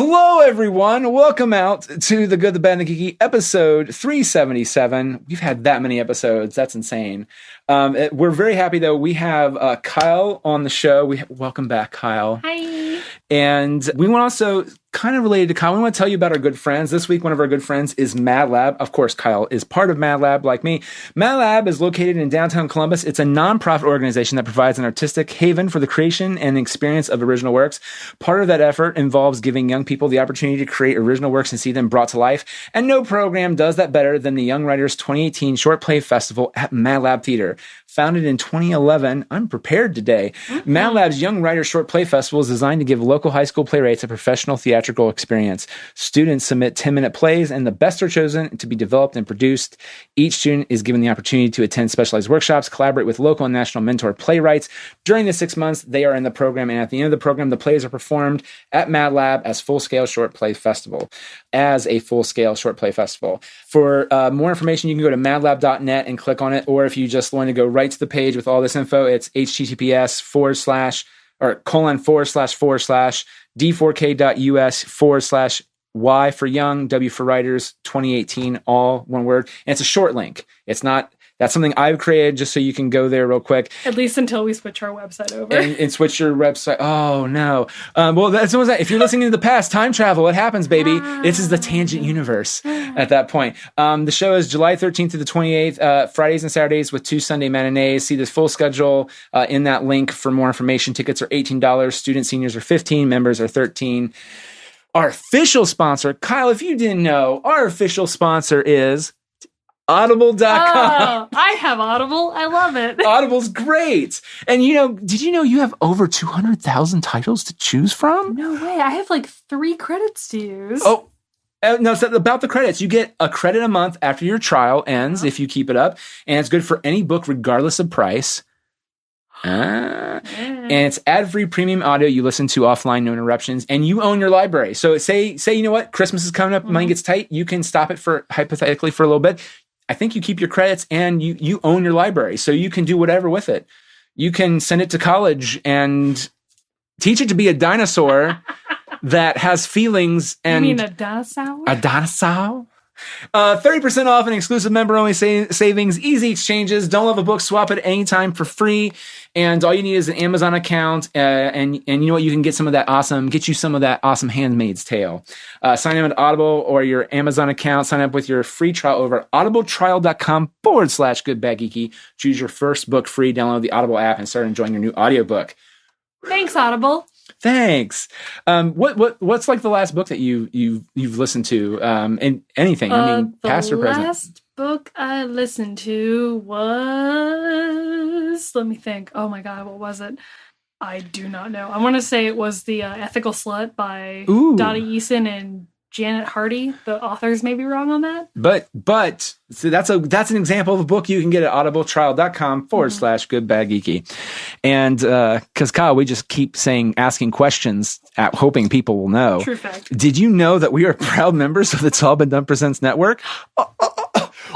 Hello, everyone. Welcome out to The Good, the Bad, and the Geeky, episode 377. We've had that many episodes. That's insane. We're very happy, though. We have Kyle on the show. Welcome back, Kyle. Hi. And we want also, kind of related to Kyle, we want to tell you about our good friends. This week, one of our good friends is Mad Lab. Of course, Kyle is part of Mad Lab, like me. Mad Lab is located in downtown Columbus. It's a nonprofit organization that provides an artistic haven for the creation and experience of original works. Part of that effort involves giving young people the opportunity to create original works and see them brought to life. And no program does that better than the Young Writers 2018 Short Play Festival at Mad Lab Theater. Founded in 2011, I'm prepared today. Mm-hmm. Mad Lab's Young Writers Short Play Festival is designed to give local high school playwrights a professional theatrical experience. Students submit 10-minute plays, and the best are chosen to be developed and produced. Each student is given the opportunity to attend specialized workshops, collaborate with local and national mentor playwrights. During the 6 months, they are in the program, and at the end of the program, the plays are performed at Mad Lab as a full-scale short play festival. For more information, you can go to madlab.net and click on it, or if you just want to go right to the page with all this info, it's https://d4k.us/Y for young, W for writers, 2018, all one word. And it's a short link. That's something I've created just so you can go there real quick. At least until we switch our website over. And switch your website. Oh, no. Well, that's what if you're listening to the past, time travel, it happens, baby. This is the tangent universe at that point. The show is July 13th to the 28th, Fridays and Saturdays with 2 Sunday matinees. See the full schedule in that link for more information. Tickets are $18. Students, seniors are $15. Members are $13. Our official sponsor, Kyle, if you didn't know, our official sponsor is Audible.com. Oh, I have Audible. I love it. Audible's great. And did you know you have over 200,000 titles to choose from? No way. I have like 3 credits to use. Oh, no, it's about the credits. You get a credit a month after your trial ends if you keep it up. And it's good for any book regardless of price. And it's ad-free premium audio you listen to offline, no interruptions, and you own your library. So say you know what, Christmas is coming up, money gets tight, you can stop it hypothetically for a little bit. I think you keep your credits and you own your library, so you can do whatever with it. You can send it to college and teach it to be a dinosaur that has feelings. And you mean a dinosaur? A dinosaur? 30% off and exclusive member-only savings, easy exchanges. Don't love a book, swap it anytime for free. And all you need is an Amazon account. And you know what? You can get you some of that awesome Handmaid's Tale. Sign in at Audible or your Amazon account. Sign up with your free trial over at audibletrial.com/goodbadgeeky. Choose your first book free. Download the Audible app and start enjoying your new audiobook. Thanks, Audible. Thanks. What's like the last book that you've listened to? And anything? Past or present. The last book I listened to was, let me think. Oh my God, what was it? I do not know. I want to say it was The Ethical Slut by Dottie Eason and Janet Hardy. The authors may be wrong on that. But so that's an example of a book you can get at audibletrial.com/goodbadgeeky. And because Kyle, we just keep asking questions, hoping people will know. True fact. Did you know that we are proud members of the It's All Been Done Presents Network?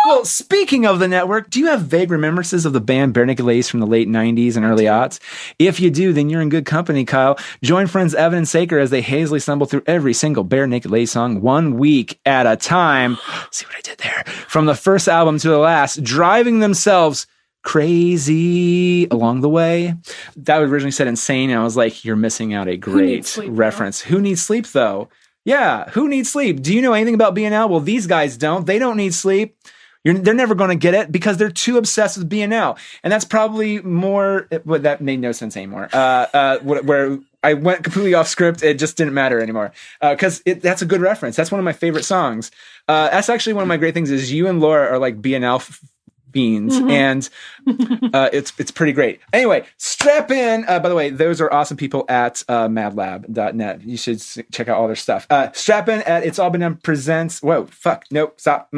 Well, speaking of the network, do you have vague remembrances of the band Bare Naked Ladies from the late 90s and early aughts? If you do, then you're in good company, Kyle. Join friends Evan and Saker as they hazily stumble through every single Bare Naked Ladies song 1 week at a time. See what I did there? From the first album to the last, driving themselves crazy along the way. That was originally said insane, and I was like, you're missing out a great reference. Who needs sleep, though? Yeah, who needs sleep? Do you know anything about BNL? Well, these guys don't. They don't need sleep. They're never going to get it because they're too obsessed with BNL. And that's probably more, but that made no sense anymore. Where I went completely off script. It just didn't matter anymore. Because that's a good reference. That's one of my favorite songs. That's actually one of my great things is you and Laura are like BNL fiends. And it's pretty great. Anyway, strap in. By the way, those are awesome people at madlab.net. You should check out all their stuff. Strap in at It's All Been Done Presents. Whoa, fuck. Nope, stop.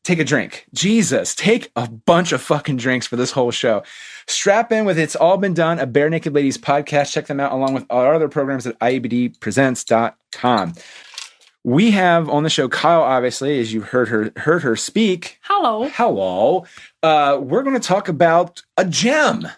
Take a drink. Jesus, take a bunch of fucking drinks for this whole show. Strap in with It's All Been Done, a Bare Naked Ladies podcast. Check them out along with our other programs at iebdpresents.com. We have on the show Kyle, obviously, as you've heard her speak. Hello. We're going to talk about a gem,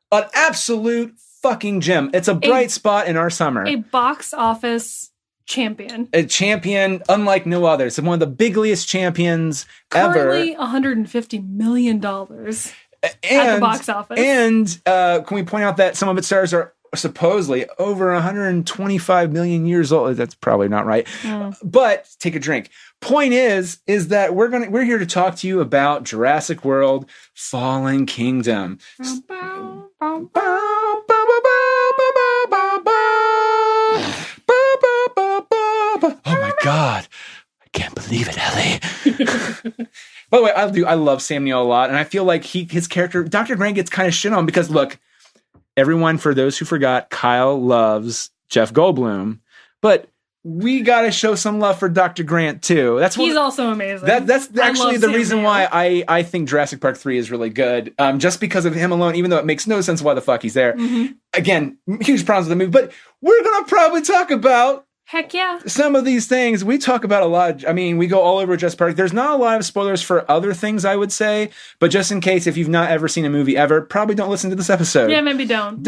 an absolute fucking gem. It's a bright spot in our summer. A box office champion. A champion unlike no other. It's one of the bigliest champions ever. Currently $150 million at the box office. And can we point out that some of its stars are supposedly over 125 million years old? That's probably not right. But take a drink. Point is that we're here to talk to you about Jurassic World Fallen Kingdom. Oh my God. I can't believe it, Ellie. By the way, I love Sam Neill a lot, and I feel like his character, Dr. Grant, gets kind of shit on because, look, everyone, for those who forgot, Kyle loves Jeff Goldblum, but we got to show some love for Dr. Grant too. He's also amazing. That's actually the reason why I think Jurassic Park 3 is really good, just because of him alone, even though it makes no sense why the fuck he's there. Again, huge problems with the movie, but we're going to probably talk about heck yeah. some of these things. We talk about a lot. I mean, we go all over Jurassic Park. There's not a lot of spoilers for other things, I would say. But just in case, if you've not ever seen a movie ever, probably don't listen to this episode. Yeah, maybe don't.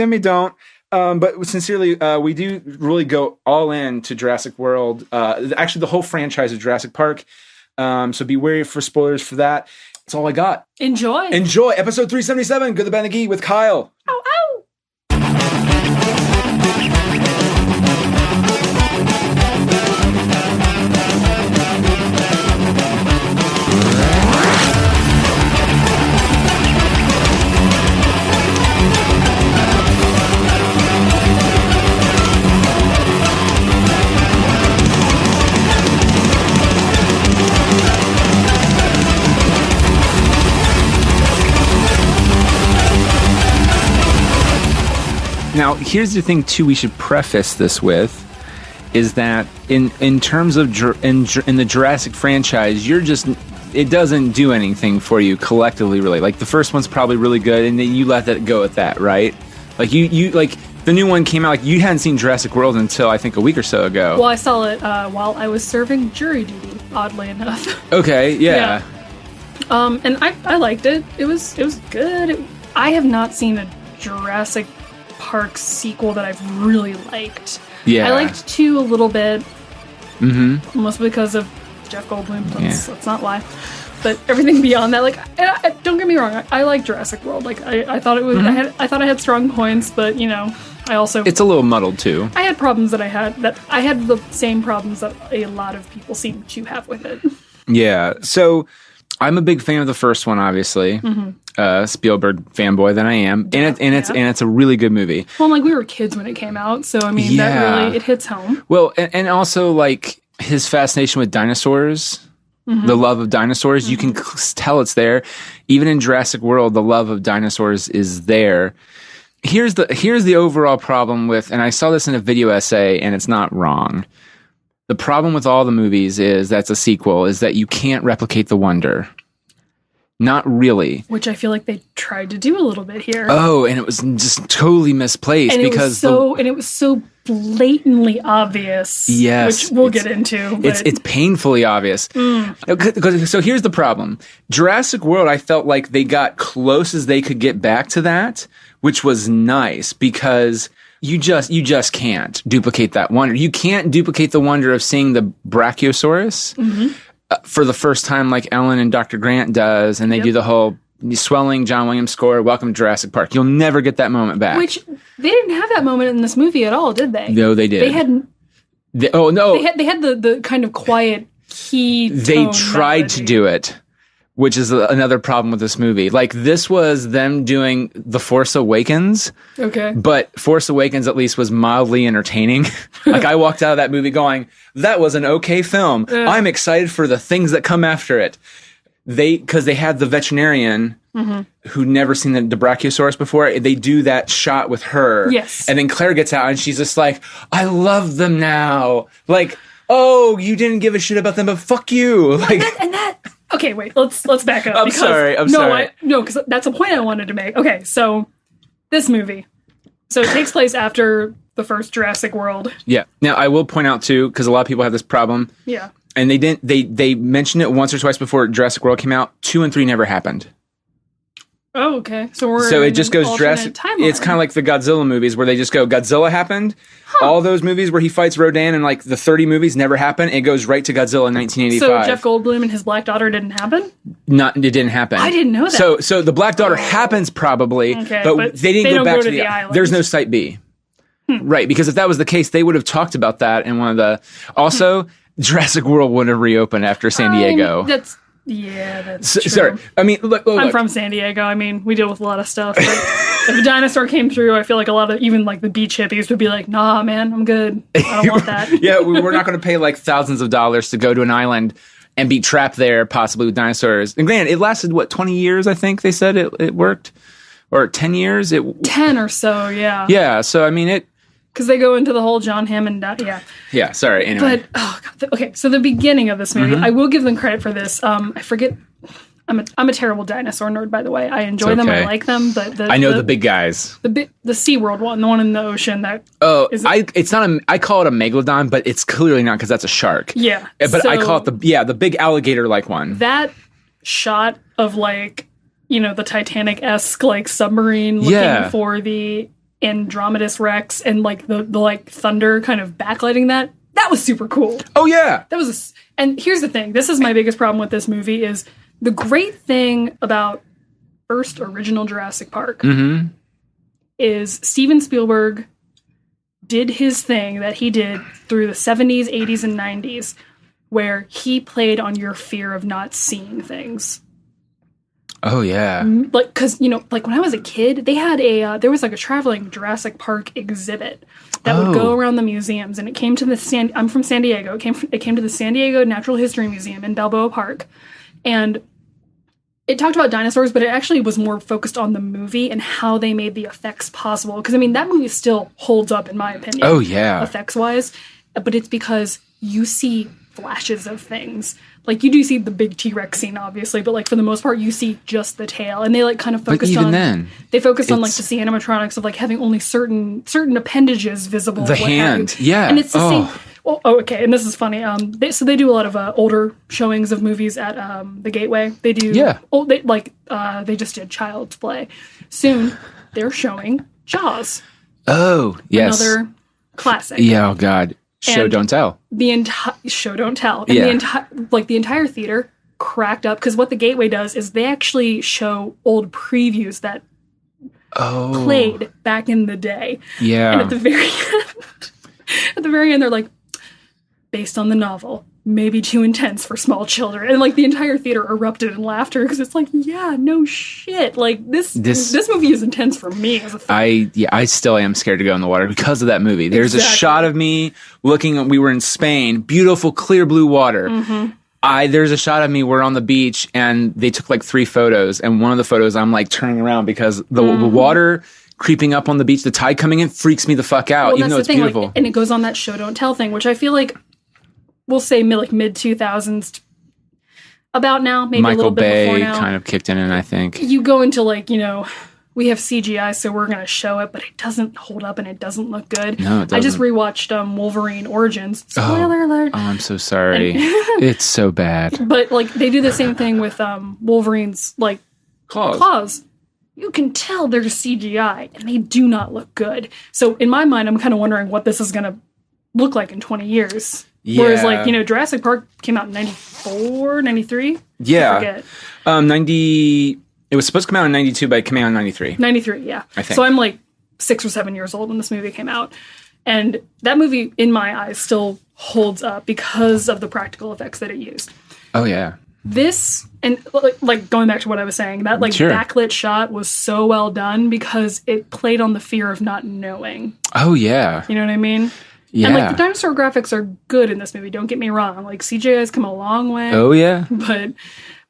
But sincerely, we do really go all in to Jurassic World. Actually, the whole franchise of Jurassic Park. So be wary for spoilers for that. That's all I got. Enjoy. Episode 377, Good, the Bad, and the Geeky with Kyle. Ow, ow. Now, here's the thing, too, we should preface this with, is that in terms of in the Jurassic franchise, it doesn't do anything for you collectively, really. Like, the first one's probably really good, and then you let that go at that, right? Like, you like, the new one came out, like, you hadn't seen Jurassic World until, I think, a week or so ago. Well, I saw it while I was serving jury duty, oddly enough. Okay, yeah. And I liked it. It was good. I have not seen a Jurassic Park sequel that I've really liked. Yeah. I liked 2 a little bit. Mostly because of Jeff Goldblum. Let's not lie. But everything beyond that, like, don't get me wrong, I like Jurassic World. Like, I thought it was, I thought I had strong points, but you know, I also, it's a little muddled too. I had problems that I had the same problems that a lot of people seem to have with it. Yeah. So I'm a big fan of the first one, obviously. Spielberg fanboy than I am, and it's a really good movie. Well, like, we were kids when it came out, so I mean, that really, it hits home. Well, and also, like, his fascination with dinosaurs, the love of dinosaurs, you can tell it's there. Even in Jurassic World, the love of dinosaurs is there. Here's the overall problem with, and I saw this in a video essay, and it's not wrong. The problem with all the movies that's a sequel is that you can't replicate the wonder. Not really. Which I feel like they tried to do a little bit here. Oh, and it was just totally misplaced and it was so blatantly obvious. Yes, which we'll get into. But it's painfully obvious. So here's the problem. Jurassic World, I felt like they got close as they could get back to that, which was nice because you just can't duplicate that wonder. You can't duplicate the wonder of seeing the Brachiosaurus. For the first time, like Ellen and Dr. Grant does, and they do the whole swelling John Williams score, Welcome to Jurassic Park. You'll never get that moment back. Which, they didn't have that moment in this movie at all, did they? No, they did. They had... oh, no. They had the kind of quiet key tone They tried melody. to do it, which is another problem with this movie. Like, this was them doing The Force Awakens. Okay. But Force Awakens at least was mildly entertaining. Like, I walked out of that movie going, that was an okay film. I'm excited for the things that come after it. Because they had the veterinarian who'd never seen the Brachiosaurus before. They do that shot with her. Yes. And then Claire gets out and she's just like, I love them now. Like, oh, you didn't give a shit about them, but fuck you. Like, and that okay, wait, let's back up. I'm sorry. Because that's a point I wanted to make. Okay, so this movie. So it takes place after the first Jurassic World. Yeah. Now, I will point out, too, because a lot of people have this problem. Yeah. And they mentioned it once or twice before Jurassic World came out. 2 and 3 never happened. Oh, okay. So it just goes Jurassic. Timeline. It's kind of like the Godzilla movies where they just go, Godzilla happened. All those movies where he fights Rodan and like the 30 movies never happen. It goes right to Godzilla in 1985. So Jeff Goldblum and his Black Daughter didn't happen? It didn't happen. I didn't know that. So the Black Daughter happens probably, okay, but they didn't go back to the island. There's no Site B. Right, because if that was the case, they would have talked about that in one of the... Also, Jurassic World wouldn't have reopened after San Diego. That's true. Sorry. I mean, look. I'm from San Diego. I mean, we deal with a lot of stuff. If a dinosaur came through, I feel like a lot of, even like the beach hippies would be like, nah, man, I'm good. I don't want that. Yeah, we're not going to pay like thousands of dollars to go to an island and be trapped there, possibly with dinosaurs. And granted, it lasted, 20 years, I think they said it worked? Or 10 years? 10 or so, yeah. Yeah, so I mean, because they go into the whole John Hammond, yeah. Yeah, sorry, anyway. But, oh, God, okay, so the beginning of this movie, I will give them credit for this. I forget, I'm a terrible dinosaur nerd, by the way. I enjoy them, I like them, but I know the big guys. The SeaWorld one, the one in the ocean that... it's not I call it a megalodon, but it's clearly not because that's a shark. Yeah. But I call it the big alligator-like one. That shot of, like, the Titanic-esque, like, submarine looking for the... Andromedus Rex and like the like thunder kind of backlighting that was super cool. Oh yeah, that was and here's the thing, this is my biggest problem with this movie is the great thing about first original Jurassic Park is Steven Spielberg did his thing that he did through the 70s, 80s, and 90s where he played on your fear of not seeing things. Oh yeah, like because like when I was a kid, they had there was like a traveling Jurassic Park exhibit that would go around the museums, and it came to the I'm from San Diego. It came to the San Diego Natural History Museum in Balboa Park, and it talked about dinosaurs, but it actually was more focused on the movie and how they made the effects possible. Because I mean, that movie still holds up in my opinion. Oh yeah, effects wise, but it's because you see flashes of things. Like, you do see the big T-Rex scene, obviously, but, like, for the most part, you see just the tail. And they, like, kind of focused on... They focused on, like, just the animatronics of, like, having only certain appendages visible. The hand, yeah. And it's the same... Well, okay, and this is funny. They do a lot of older showings of movies at the Gateway. They do... Yeah. They just did Child's Play. Soon, they're showing Jaws. Oh, yes. Another classic. Yeah, oh, God. Show don't tell. The entire show don't tell, and the entire theater cracked up because what the Gateway does is they actually show old previews that played back in the day. Yeah, and at the very end, they're like, based on the novel, maybe too intense for small children, and like the entire theater erupted in laughter because it's like, yeah, no shit, like this movie is intense for me as a fan. I still am scared to go in the water because of that movie. There's a shot of me looking. We were in Spain, beautiful clear blue water. There's a shot of me. We're on the beach, and they took like 3 photos, and one of the photos I'm like turning around because the water creeping up on the beach, the tide coming in freaks me the fuck out, even though it's beautiful. Like, and it goes on that show don't tell thing, which I feel like. We'll say like mid 2000s, about now, maybe a little bit before now. Michael Bay kind of kicked in, I think. You go into like, we have CGI, so we're going to show it, but it doesn't hold up and it doesn't look good. No, it doesn't. I just rewatched Wolverine Origins. Spoiler alert. Oh, I'm so sorry. It's so bad. But like they do the same thing with Wolverine's like claws. You can tell they're CGI and they do not look good. So in my mind, I'm kind of wondering what this is going to look like in 20 years. Yeah. Whereas, like, Jurassic Park came out in 94, 93? Yeah. I forget. 90... It was supposed to come out in 92, but it came out in 93. 93, yeah. I think. So I'm, like, 6 or 7 years old when this movie came out. And that movie, in my eyes, still holds up because of the practical effects that it used. Oh, yeah. This, and, like, going back to what I was saying, that, like, backlit shot was so well done because it played on the fear of not knowing. Oh, yeah. You know what I mean? Yeah. And, like, the dinosaur graphics are good in this movie, don't get me wrong. Like, CGI has come a long way. Oh, yeah. But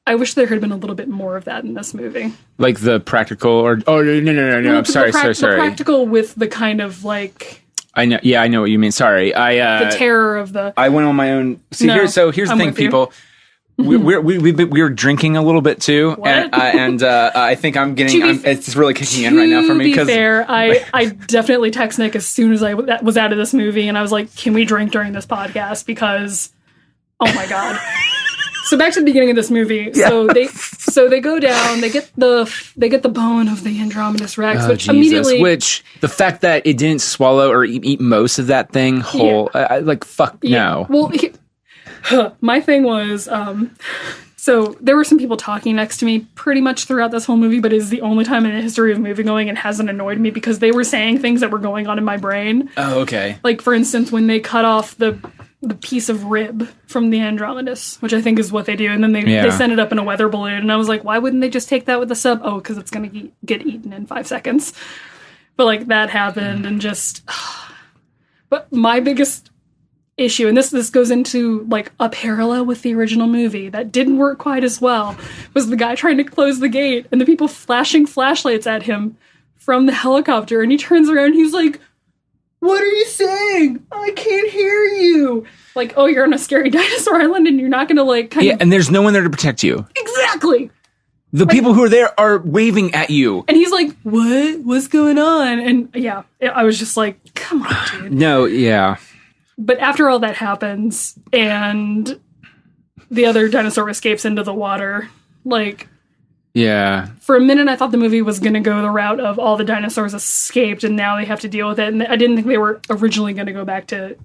I wish there had been a little bit more of that in this movie. Like the practical, or... Oh, no. I'm sorry. The practical with the kind of, like... I know. Yeah, I know what you mean. Sorry. The terror of the... I went on my own... Here's the thing, people. We're drinking a little bit too, and I think I'm getting. It's really kicking in right now for me. To be fair, I definitely text Nick as soon as I was out of this movie, and I was like, "Can we drink during this podcast?" Because, oh my god, So back to the beginning of this movie. Yeah. So they go down. They get the bone of the Andromedus Rex, which immediately. Which the fact that it didn't swallow or eat most of that thing whole, fuck no. Well, my thing was. So there were some people talking next to me pretty much throughout this whole movie, but it's the only time in the history of movie going and hasn't annoyed me because they were saying things that were going on in my brain. Oh, okay. Like, for instance, when they cut off the piece of rib from the Andromedus, which I think is what they do, and then they send it up in a weather balloon, and I was like, why wouldn't they just take that with the sub? Oh, because it's going to get eaten in 5 seconds. But, like, that happened, and just... But my biggest... issue, and this goes into like a parallel with the original movie that didn't work quite as well, was the guy trying to close the gate and the people flashing flashlights at him from the helicopter, and he turns around and he's like, what are you saying? I can't hear you. Like, oh, you're on a scary dinosaur island and you're not gonna like kind of... and there's no one there to protect you. Exactly. The people who are there are waving at you. And he's like, what? What's going on? And yeah, I was just like, come on, dude. No, yeah. But after all that happens, and the other dinosaur escapes into the water, like... Yeah. For a minute, I thought the movie was going to go the route of all the dinosaurs escaped, and now they have to deal with it. And I didn't think they were originally going to go back to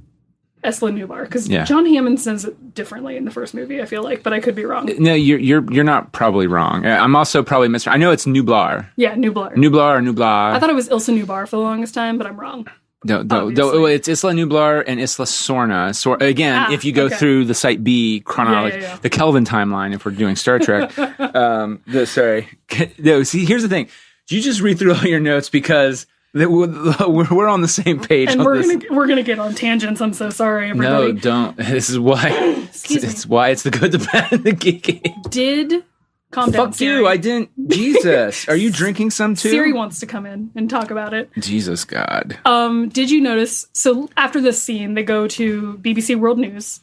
Esla Nubar, because John Hammond says it differently in the first movie, I feel like, but I could be wrong. No, you're not probably wrong. I'm also probably I know it's Nublar. Yeah, Nublar. Nublar or Nublar. I thought it was Ilsa Nubar for the longest time, but I'm wrong. No, it's Isla Nublar and Isla Sorna. Again, if you go through the Site B chronology, the Kelvin timeline, if we're doing Star Trek. Sorry. No, see, here's the thing. You just read through all your notes because we're on the same page. And we're gonna get on tangents. I'm so sorry, everybody. No, don't. This is why. It's why it's the good, the bad, and the geeky. Calm down, Fuck Siri. You, I didn't... Jesus. Are you drinking some too? Siri wants to come in and talk about it. Jesus God. Did you notice... So after this scene, they go to BBC World News.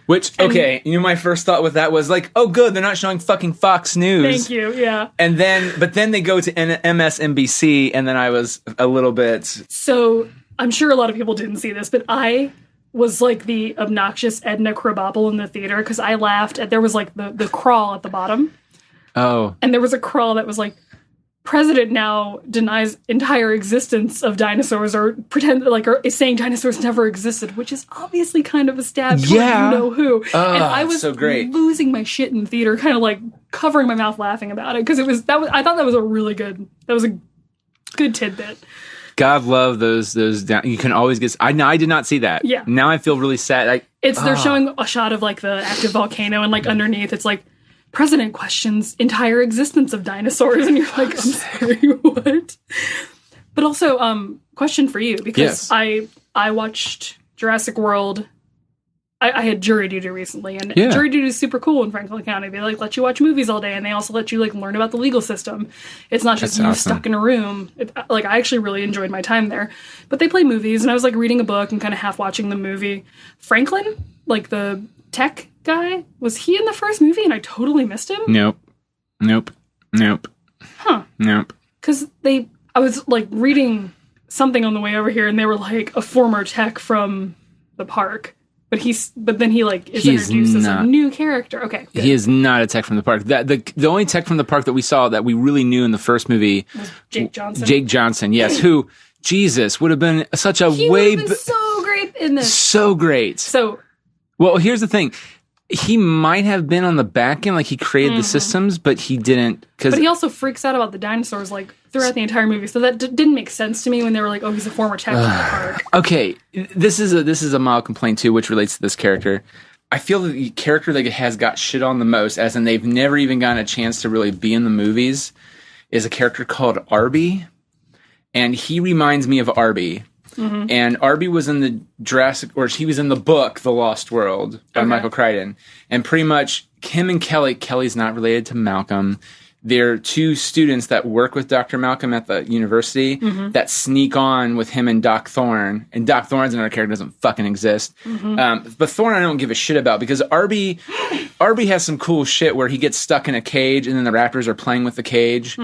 Which, my first thought with that was like, oh good, they're not showing fucking Fox News. Thank you, yeah. But then they go to MSNBC, and then I was a little bit... So, I'm sure a lot of people didn't see this, but I... was like the obnoxious Edna Krabappel in the theater because I laughed at... There was like the crawl at the bottom. Oh. And there was a crawl that was like, President now denies entire existence of dinosaurs or is saying dinosaurs never existed, which is obviously kind of a stab toward you know who. And I was so great. Losing my shit in the theater, kind of like covering my mouth laughing about it because I thought that was a good tidbit. God love those down. You can always get... I did not see that. Yeah. Now I feel really sad. They're showing a shot of like the active volcano and like underneath it's like, President questions entire existence of dinosaurs, and you're like, I'm sorry, what? But also, question for you, because I watched Jurassic World. I had jury duty recently, and jury duty is super cool in Franklin County. They let you watch movies all day, and they also let you learn about the legal system. It's not just you stuck in a room. I actually really enjoyed my time there. But they play movies, and I was reading a book and kind of half watching the movie. Franklin, the tech guy, was he in the first movie and I totally missed him? Nope. Huh. Nope. Because I was reading something on the way over here and they were like a former tech from the park. But then he is introduced as a new character. Okay. Good. He is not a tech from the park. The only tech from the park that we saw that we really knew in the first movie was Jake Johnson. Jake Johnson, yes, who Jesus would have been such a he would have been so great in this. So great. So well, here's the thing. He might have been on the back end, he created the systems, but he didn't. But he also freaks out about the dinosaurs, throughout the entire movie. So that didn't make sense to me when they were like, "Oh, he's a former tech from the park." Okay, this is a mild complaint too, which relates to this character. I feel that the character that has got shit on the most, as in they've never even gotten a chance to really be in the movies, is a character called Arby, and he reminds me of Arby. Mm-hmm. And Arby was in the he was in the book The Lost World by Michael Crichton. And pretty much him and Kelly's not related to Malcolm. They're two students that work with Dr. Malcolm at the university that sneak on with him and Doc Thorne. And Doc Thorne's another character that doesn't fucking exist. But Thorne I don't give a shit about because Arby has some cool shit where he gets stuck in a cage and then the raptors are playing with the cage.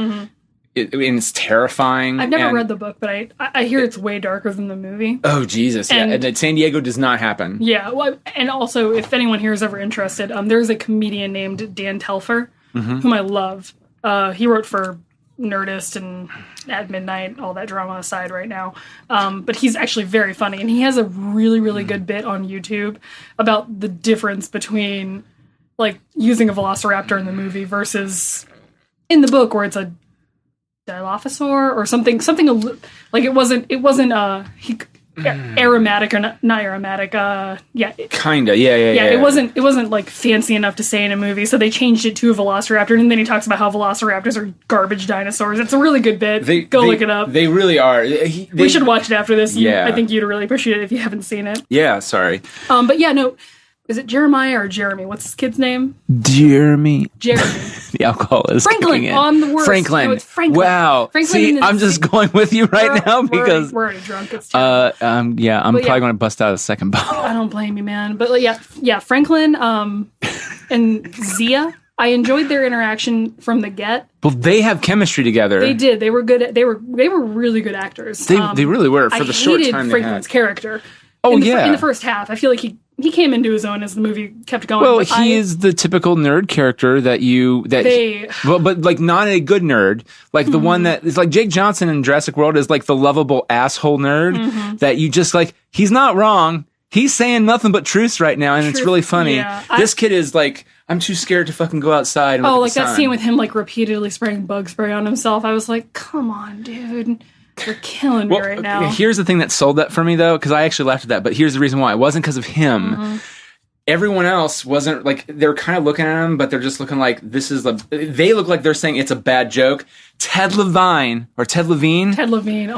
and it's terrifying. I've never read the book, but I hear it's way darker than the movie. Oh, Jesus. And that San Diego does not happen. Yeah. Well, and also, if anyone here is ever interested, there's a comedian named Dan Telfer, whom I love. He wrote for Nerdist and At Midnight, all that drama aside right now. But he's actually very funny. And he has a really, really good bit on YouTube about the difference between, like, using a velociraptor in the movie versus in the book where it's a Dilophosaur or something like it wasn't aromatic or not aromatic. Kinda. Yeah. It wasn't like fancy enough to say in a movie, so they changed it to a velociraptor, and then he talks about how velociraptors are garbage dinosaurs. It's a really good bit. Go look it up. They really are. We should watch it after this. Yeah. I think you'd really appreciate it if you haven't seen it. Yeah, sorry. But yeah, no. Is it Jeremiah or Jeremy? What's his kid's name? Jeremy. The alcohol is Franklin on the worst. Franklin. No, it's Franklin. Wow. Franklin. See, I'm just going with you right now because we're already drunk. It's terrible. I'm probably going to bust out a second bottle. I don't blame you, man. But yeah, Franklin and Zia. I enjoyed their interaction from the get. Well, they have chemistry together. They did. They were good. They were really good actors. They really were for the short time they had. Franklin's character. Oh, in the first half, I feel like he came into his own as the movie kept going. Well, he is the typical nerd character but like not a good nerd, like the one that is like Jake Johnson in Jurassic World is like the lovable asshole nerd that you just like. He's not wrong. He's saying nothing but truths right now, and it's really funny. Yeah, this kid is like, I'm too scared to fucking go outside. And look at the sun. That scene with him like repeatedly spraying bug spray on himself. I was like, come on, dude. You're killing me right now. Here's the thing that sold that for me, though, because I actually laughed at that. But here's the reason why. It wasn't because of him. Everyone else wasn't like, they're kind of looking at him, but they're just looking like they look like they're saying it's a bad joke. Ted Levine. Oh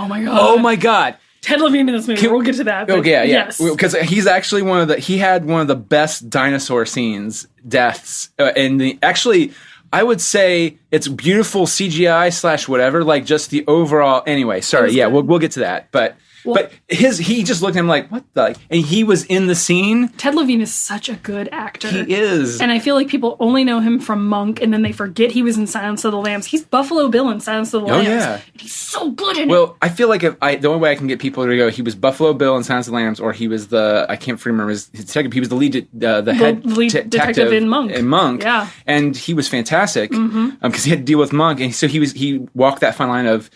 my God. Oh my God. Ted Levine in this movie. We'll get to that. Oh yeah. Yes. Because he's actually he had one of the best dinosaur deaths. I would say it's beautiful CGI / whatever, like just the overall. Anyway, sorry. Yeah, we'll get to that. But he just looked at him like, what the? And he was in the scene. Ted Levine is such a good actor. He is. And I feel like people only know him from Monk, and then they forget he was in Silence of the Lambs. He's Buffalo Bill in Silence of the Lambs. Oh, yeah. And he's so good in it. Well, I feel like the only way I can get people to go, he was Buffalo Bill in Silence of the Lambs, or he was I can't remember his second, he was the lead, the head lead detective in Monk. Yeah. And he was fantastic, because he had to deal with Monk, and so he walked that fine line of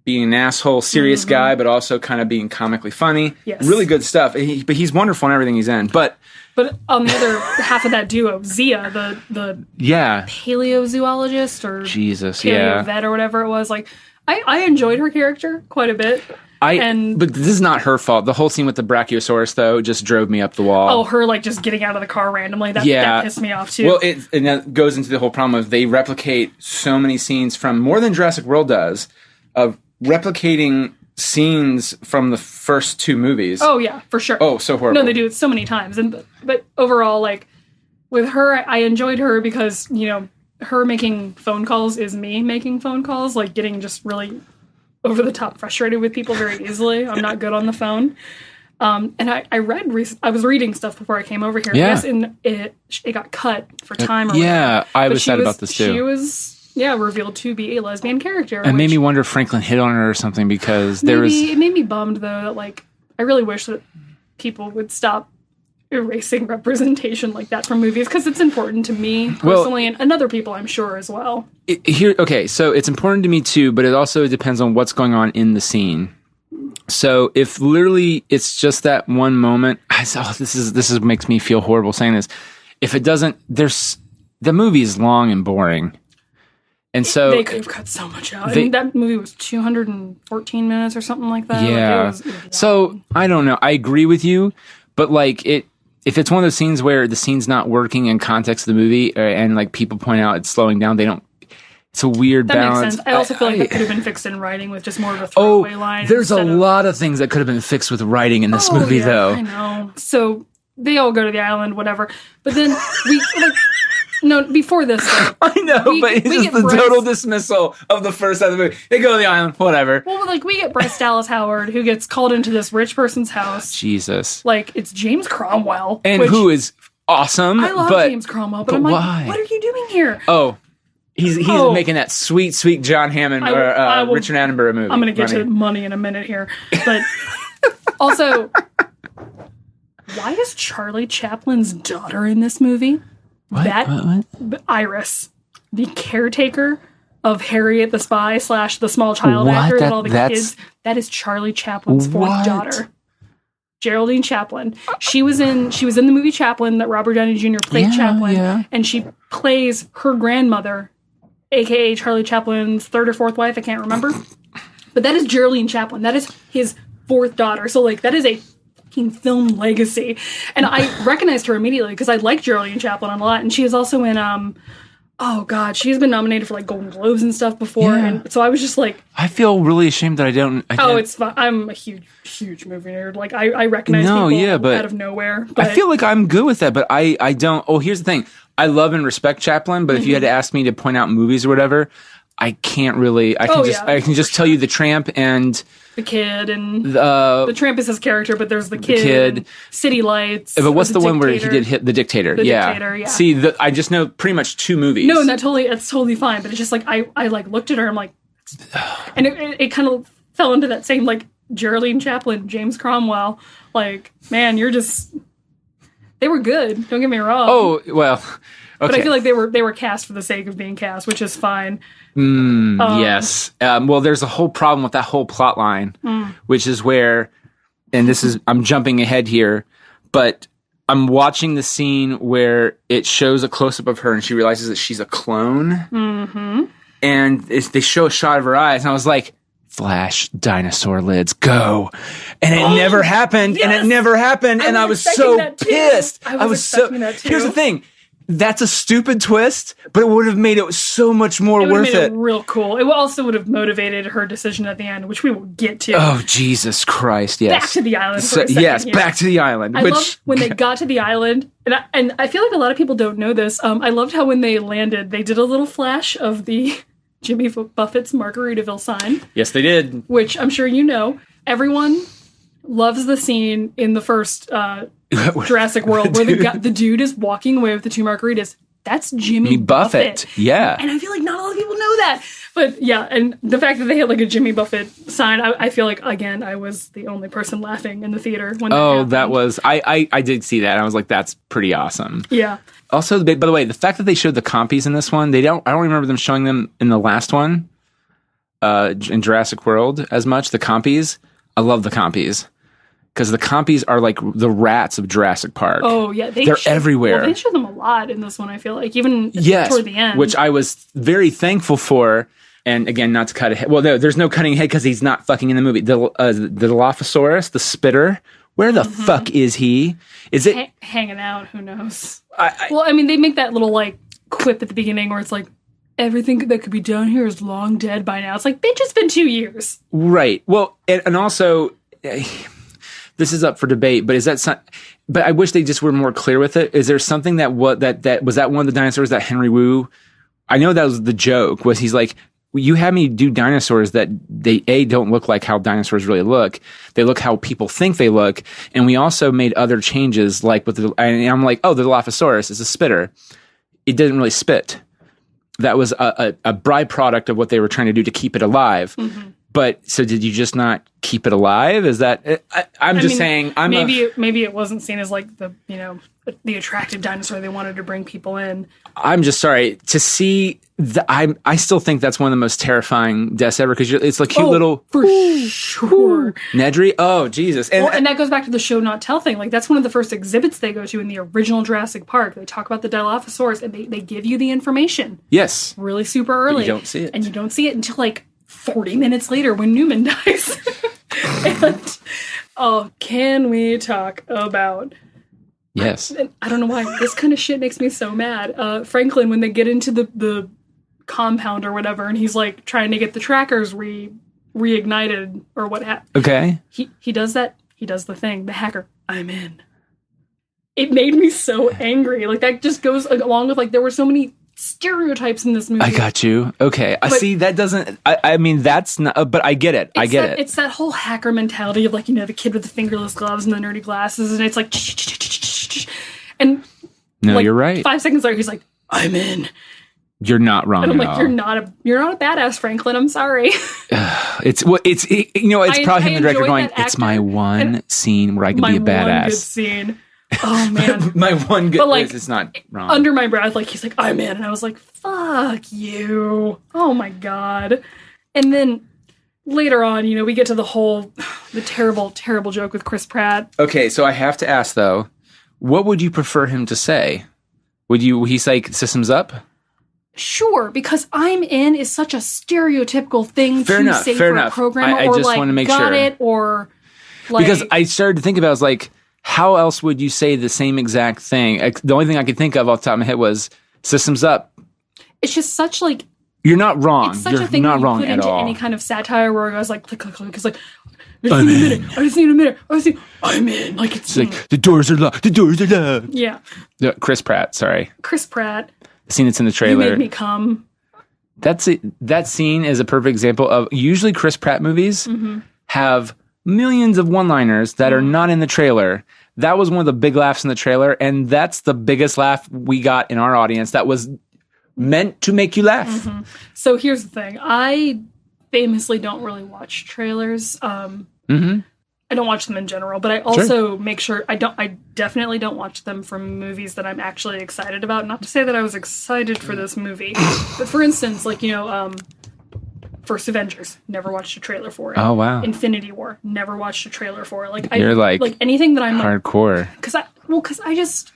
being an asshole, serious guy, but also kind of being comically funny. Yes. Really good stuff. But he's wonderful in everything he's in. But on the other half of that duo, Zia, the paleozoologist or vet or whatever it was, like I enjoyed her character quite a bit. But this is not her fault. The whole scene with the Brachiosaurus, though, just drove me up the wall. Oh, her like just getting out of the car randomly. That pissed me off too. Well, and that goes into the whole problem of they replicate so many scenes from more than Jurassic World does of replicating scenes from the first two movies. Oh yeah, for sure. Oh, so horrible. No, they do it so many times. But overall, like with her, I enjoyed her because her making phone calls is me making phone calls, like getting just really over the top frustrated with people very easily. I'm not good on the phone. And I was reading stuff before I came over here. Yeah. Yes, and it got cut for time. I was sad about this too. She was. Yeah, revealed to be a lesbian character. It made me wonder if Franklin hit on her or something because it made me bummed though that like I really wish that people would stop erasing representation like that from movies because it's important to me personally and other people I'm sure as well. So it's important to me too, but it also depends on what's going on in the scene. So if literally it's just that one moment, this makes me feel horrible saying this. If it doesn't, the movie is long and boring. And so they could have cut so much out. That movie was 214 minutes or something like that. Yeah. So I don't know. I agree with you, but like if it's one of those scenes where the scene's not working in context of the movie, and like people point out it's slowing down, it's a weird balance. Makes sense. I also feel like it could have been fixed in writing with just more of a throwaway line. There's a lot of things that could have been fixed with writing in this movie, though. I know. So they all go to the island, whatever. But then we like. No, before this, though, I know, but it's just the total dismissal of the first half of the movie. They go to the island, whatever. Well, like, we get Bryce Dallas Howard, who gets called into this rich person's house. Jesus. Like, it's James Cromwell. And who is awesome. I love James Cromwell, but I'm like, why? What are you doing here? Oh, He's making that sweet John Hammond or Richard Attenborough movie. I'm going to get to money in a minute here. But also, why is Charlie Chaplin's daughter in this movie? What? Iris, the caretaker of Harriet the Spy / the small child actor and all the kids. That is Charlie Chaplin's fourth daughter. Geraldine Chaplin. She was in the movie Chaplin that Robert Downey Jr. played Chaplin, and she plays her grandmother, aka Charlie Chaplin's third or fourth wife. I can't remember, but that is Geraldine Chaplin. That is his fourth daughter. So like that is a fucking film legacy, and I recognized her immediately because I like Geraldine Chaplin a lot, and she is also in oh God, she's been nominated for like Golden Globes and stuff before, and so I was just like, I feel really ashamed that I don't. It's fine. I'm a huge movie nerd. Like I recognize people out of nowhere. But I feel like I'm good with that, but I don't. Oh, here's the thing: I love and respect Chaplin, but if you had to ask me to point out movies or whatever, I can't really. I can just tell you The Tramp and The Kid, and the Tramp is his character, but there's the Kid, City Lights. But what's the one where he did hit The Dictator? Dictator, yeah. See, I just know pretty much 2 movies. No, and that's totally fine. But it's just like I like looked at her, I'm like, and it kind of fell into that same like Geraldine Chaplin, James Cromwell. Like, man, they were good. Don't get me wrong. Oh well, okay. But I feel like they were cast for the sake of being cast, which is fine. Yes. Well, there's a whole problem with that whole plot line, which is where, and I'm jumping ahead here, but I'm watching the scene where it shows a close-up of her and she realizes that she's a clone. Mm-hmm. And they show a shot of her eyes, and I was like, flash dinosaur lids, go. And it never happened, yes! and it never happened, and I was so pissed. I was expecting that too. Here's the thing. That's a stupid twist, but it would have made it so much more worth it. Real cool. It also would have motivated her decision at the end, which we will get to. Oh, Jesus Christ, yes. Back to the island for a second. Yes, back to the island. I loved when they got to the island, and I feel like a lot of people don't know this. I loved how when they landed, they did a little flash of the Jimmy Buffett's Margaritaville sign. Yes, they did. Which I'm sure you know. Everyone loves the scene in the first Jurassic World where the dude is walking away with the 2 margaritas. That's Jimmy Buffett. Yeah. And I feel like not a lot of people know that. But yeah, and the fact that they had like a Jimmy Buffett sign, I feel like, again, I was the only person laughing in the theater when that happened. That was, I did see that. I was like, that's pretty awesome. Yeah. Also, by the way, the fact that they showed the compies in this one, I don't remember them showing them in the last one, in Jurassic World as much. The compies, I love the compies. Because the compies are like the rats of Jurassic Park. Oh, yeah. They're everywhere. Well, they show them a lot in this one, I feel like. Even toward the end. Which I was very thankful for. And again, not to cut ahead. Well, there's no cutting ahead because he's not fucking in the movie. The Dilophosaurus, the spitter, where the fuck is he? Is it... hanging out, who knows? Well, I mean, they make that little like quip at the beginning where it's like, everything that could be done here is long dead by now. It's like, bitch, it's been 2 years. Right. Well, and also... This is up for debate, but but I wish they just were more clear with it. Is there something that was that one of the dinosaurs that Henry Wu? I know that was the joke. Was he's like, you had me do dinosaurs that they don't look like how dinosaurs really look. They look how people think they look, and we also made other changes like with and I'm like, oh, the Dilophosaurus is a spitter. It didn't really spit. That was a byproduct of what they were trying to do to keep it alive. Mm-hmm. But so did you just not keep it alive? Is that I'm just saying? Maybe it wasn't seen as like the attractive dinosaur they wanted to bring people in. I'm just sorry to see. I still think that's one of the most terrifying deaths ever because it's like cute little for sure Nedry. Oh Jesus! And that goes back to the show not tell thing. Like that's one of the first exhibits they go to in the original Jurassic Park. They talk about the Dilophosaurus and they give you the information. Yes, really super early. But you don't see it, and you don't see it until like 40 minutes later when Newman dies. And can we talk about? Yes. I don't know why this kind of shit makes me so mad. Franklin, when they get into the compound or whatever, and he's like trying to get the trackers reignited or what have. Okay. He does that. He does the thing. The hacker. I'm in. It made me so angry. Like that just goes along with like there were so many stereotypes in this movie. I got you. Okay. I see that doesn't, I mean, that's not, but I get it. I get it. It's that whole hacker mentality of like, the kid with the fingerless gloves and the nerdy glasses. And it's like, and no, like, you're right. 5 seconds later, he's like, I'm in. You're not wrong. And I'm at like, all. you're not a badass, Franklin. I'm sorry. It's probably him, the director, going, it's my one scene where I can be a badass. One good scene. Oh man, my one good. But like, it's not wrong. Under my breath, like he's like, I'm in, and I was like, fuck you. Oh my god. And then later on, we get to the terrible joke with Chris Pratt. Okay, so I have to ask though, what would you prefer him to say? He's like, systems up? Sure, because I'm in is such a stereotypical thing to say for a programmer, I just want to make sure. It, or like, because I started to think about it, I was like, how else would you say the same exact thing? The only thing I could think of off the top of my head was systems up. It's just such like, you're not wrong. It's such you're a thing not that wrong you put at into all. Any kind of satire where I was like, click, click, click. It's like, I just need a minute. I'm in. Like it's like the doors are locked. The doors are locked. Yeah. Chris Pratt. Sorry. Chris Pratt. The scene that's in the trailer. You made me come. That's it. That scene is a perfect example of usually Chris Pratt movies have millions of one-liners that are not in the trailer. That was one of the big laughs in the trailer, and that's the biggest laugh we got in our audience. That was meant to make you laugh. So here's the thing. I famously don't really watch trailers. I don't watch them in general, but I also make sure I definitely don't watch them from movies that I'm actually excited about. Not to say that I was excited for this movie, but for instance, like, First Avengers, never watched a trailer for it. Oh wow. Infinity War, never watched a trailer for it. Like You're like anything that I'm hardcore. Because I just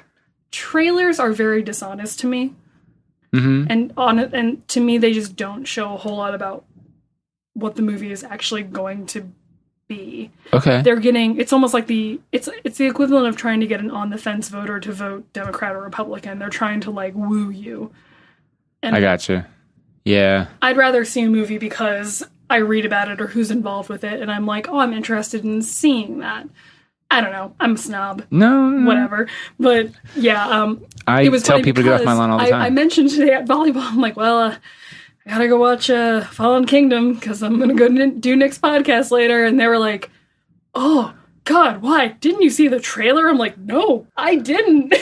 trailers are very dishonest to me. And to me they just don't show a whole lot about what the movie is actually going to be. Okay. It's almost like it's the equivalent of trying to get an on the fence voter to vote Democrat or Republican. They're trying to like woo you. And I gotcha. Yeah. I'd rather see a movie because I read about it or who's involved with it, and I'm like, oh, I'm interested in seeing that. I don't know. I'm a snob. No. Whatever. But yeah, I tell people to get off my lawn all the time. I mentioned today at volleyball, I'm like, well, I gotta go watch Fallen Kingdom because I'm gonna go do Nick's podcast later. And they were like, oh, God, why? Didn't you see the trailer? I'm like, no, I didn't.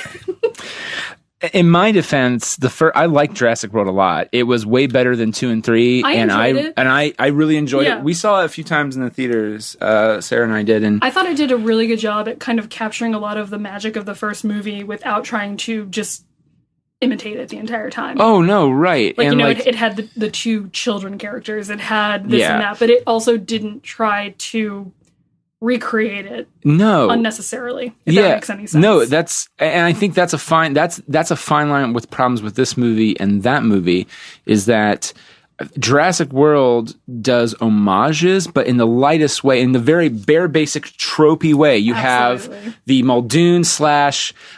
In my defense, I liked Jurassic World a lot. It was way better than 2 and 3, I really enjoyed it. We saw it a few times in the theaters. Sarah and I did, and I thought it did a really good job at kind of capturing a lot of the magic of the first movie without trying to just imitate it the entire time. Oh no, right? Like, and it had the two children characters. It had this and that, but it also didn't try to recreate it unnecessarily, if that makes any sense. No, and I think that's a fine line with problems with this movie and that movie, is that Jurassic World does homages, but in the lightest way, in the very bare basic tropey way. You have the Muldoon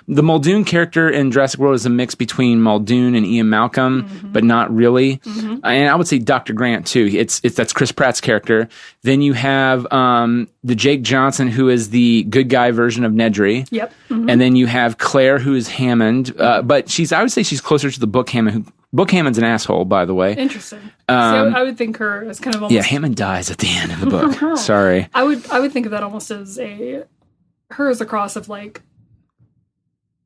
Muldoon character in Jurassic World is a mix between Muldoon and Ian Malcolm, but not really. And I would say Dr. Grant too. That's Chris Pratt's character. Then you have the Jake Johnson, who is the good guy version of Nedry. Yep. And then you have Claire, who is Hammond, but I would say she's closer to the Book Hammond. Book Hammond's an asshole, by the way. Interesting. I would think her as kind of almost... Yeah, Hammond dies at the end of the book. Sorry. I would think of that almost as her as a cross of like,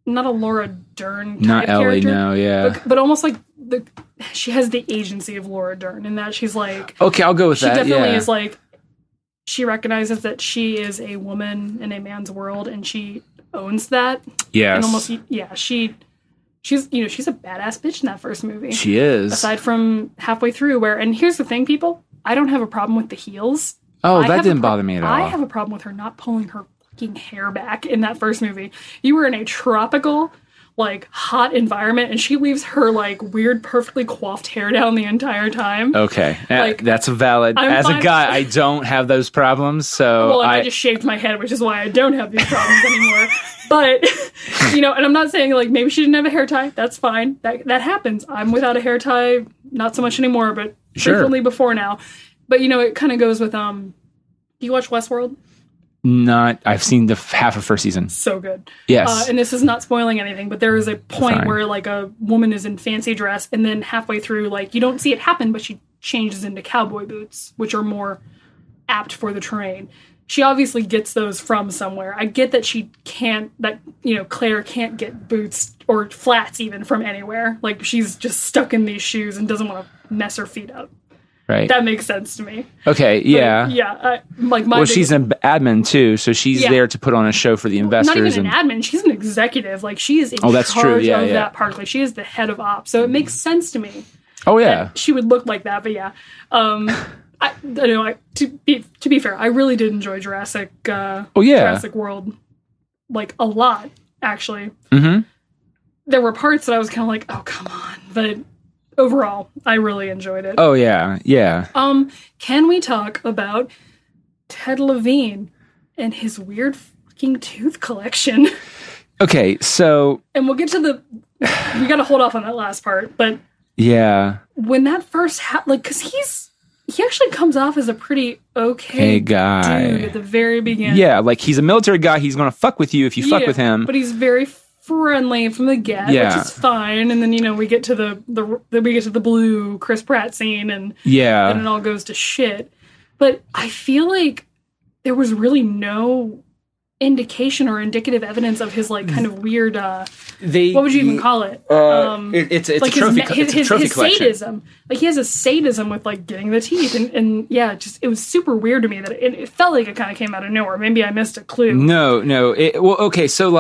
not a Laura Dern kind of Ellie, character. No, yeah. But almost like she has the agency of Laura Dern in that she's like... Okay, I'll go with that, She definitely is like... She recognizes that she is a woman in a man's world, and she owns that. Yes. And almost, She's a badass bitch in that first movie. She is. Aside from halfway through and here's the thing, people, I don't have a problem with the heels. Oh, that didn't bother me at all. I have a problem with her not pulling her fucking hair back in that first movie. You were in a tropical, like, hot environment, and she leaves her, like, weird, perfectly coiffed hair down the entire time. Okay. Like, that's valid. As a guy, I don't have those problems, so... Well, I just shaved my head, which is why I don't have these problems anymore. But, and I'm not saying, like, maybe she didn't have a hair tie. That's fine. That happens. I'm without a hair tie, not so much anymore, but frequently before now. But, it kind of goes with, do you watch Westworld? I've seen the half of first season. So good. Yes. And this is not spoiling anything, but there is a point where, like, a woman is in fancy dress, and then halfway through, like, you don't see it happen, but she changes into cowboy boots, which are more apt for the terrain. she obviously gets those from somewhere. I get that Claire can't get boots or flats even from anywhere. Like, she's just stuck in these shoes and doesn't want to mess her feet up. Right. That makes sense to me. Okay, yeah. But, yeah. She's an admin too, so she's there to put on a show for the investors. Not even an admin. She's an executive. Like, she is in charge of that park. Like, she is the head of ops. So it makes sense to me. Oh, yeah. She would look like that, but yeah. To be fair, I really did enjoy Jurassic World, like, a lot, actually. Mm-hmm. There were parts that I was kind of like, oh, come on. But overall, I really enjoyed it. Oh, yeah. Yeah. Can we talk about Ted Levine and his weird fucking tooth collection? Okay, so... And we'll get to we gotta hold off on that last part, but... Yeah. When that first because he actually comes off as a pretty okay guy dude at the very beginning. Yeah, like, he's a military guy. He's going to fuck with you if you fuck with him. But he's very friendly from the get, which is fine. And then, we get to the blue Chris Pratt scene, and then it all goes to shit. But I feel like there was really no indication or indicative evidence of his, like, kind of weird what would you even call it? It's like a trophy, his collection. Sadism. Like, he has a sadism with, like, getting the teeth, and it was super weird to me that it felt like it kind of came out of nowhere. Maybe I missed a clue. No. Okay, so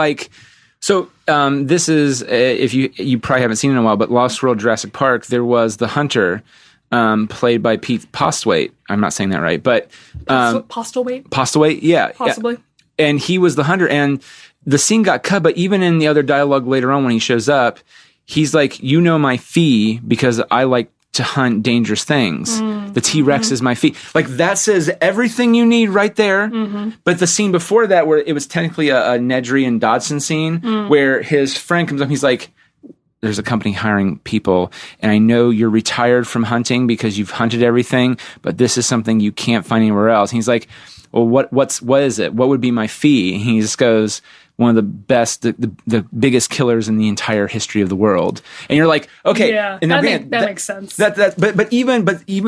this is if you probably haven't seen it in a while, but Lost World Jurassic Park, there was the hunter played by Pete Postlewaite. I'm not saying that right, but Postlewaite, yeah, possibly. Yeah. And he was the hunter, and the scene got cut, but even in the other dialogue later on when he shows up, he's like, my fee because I like to hunt dangerous things. The T-Rex is my fee. Like, that says everything you need right there. Mm-hmm. But the scene before that, where it was technically a Nedry and Dodson scene, where his friend comes up, he's like, there's a company hiring people, and I know you're retired from hunting because you've hunted everything, but this is something you can't find anywhere else. And he's like, well, what is it? What would be my fee? And he just goes, one of the best, the biggest killers in the entire history of the world. And you're like, okay, yeah, and that makes sense. But even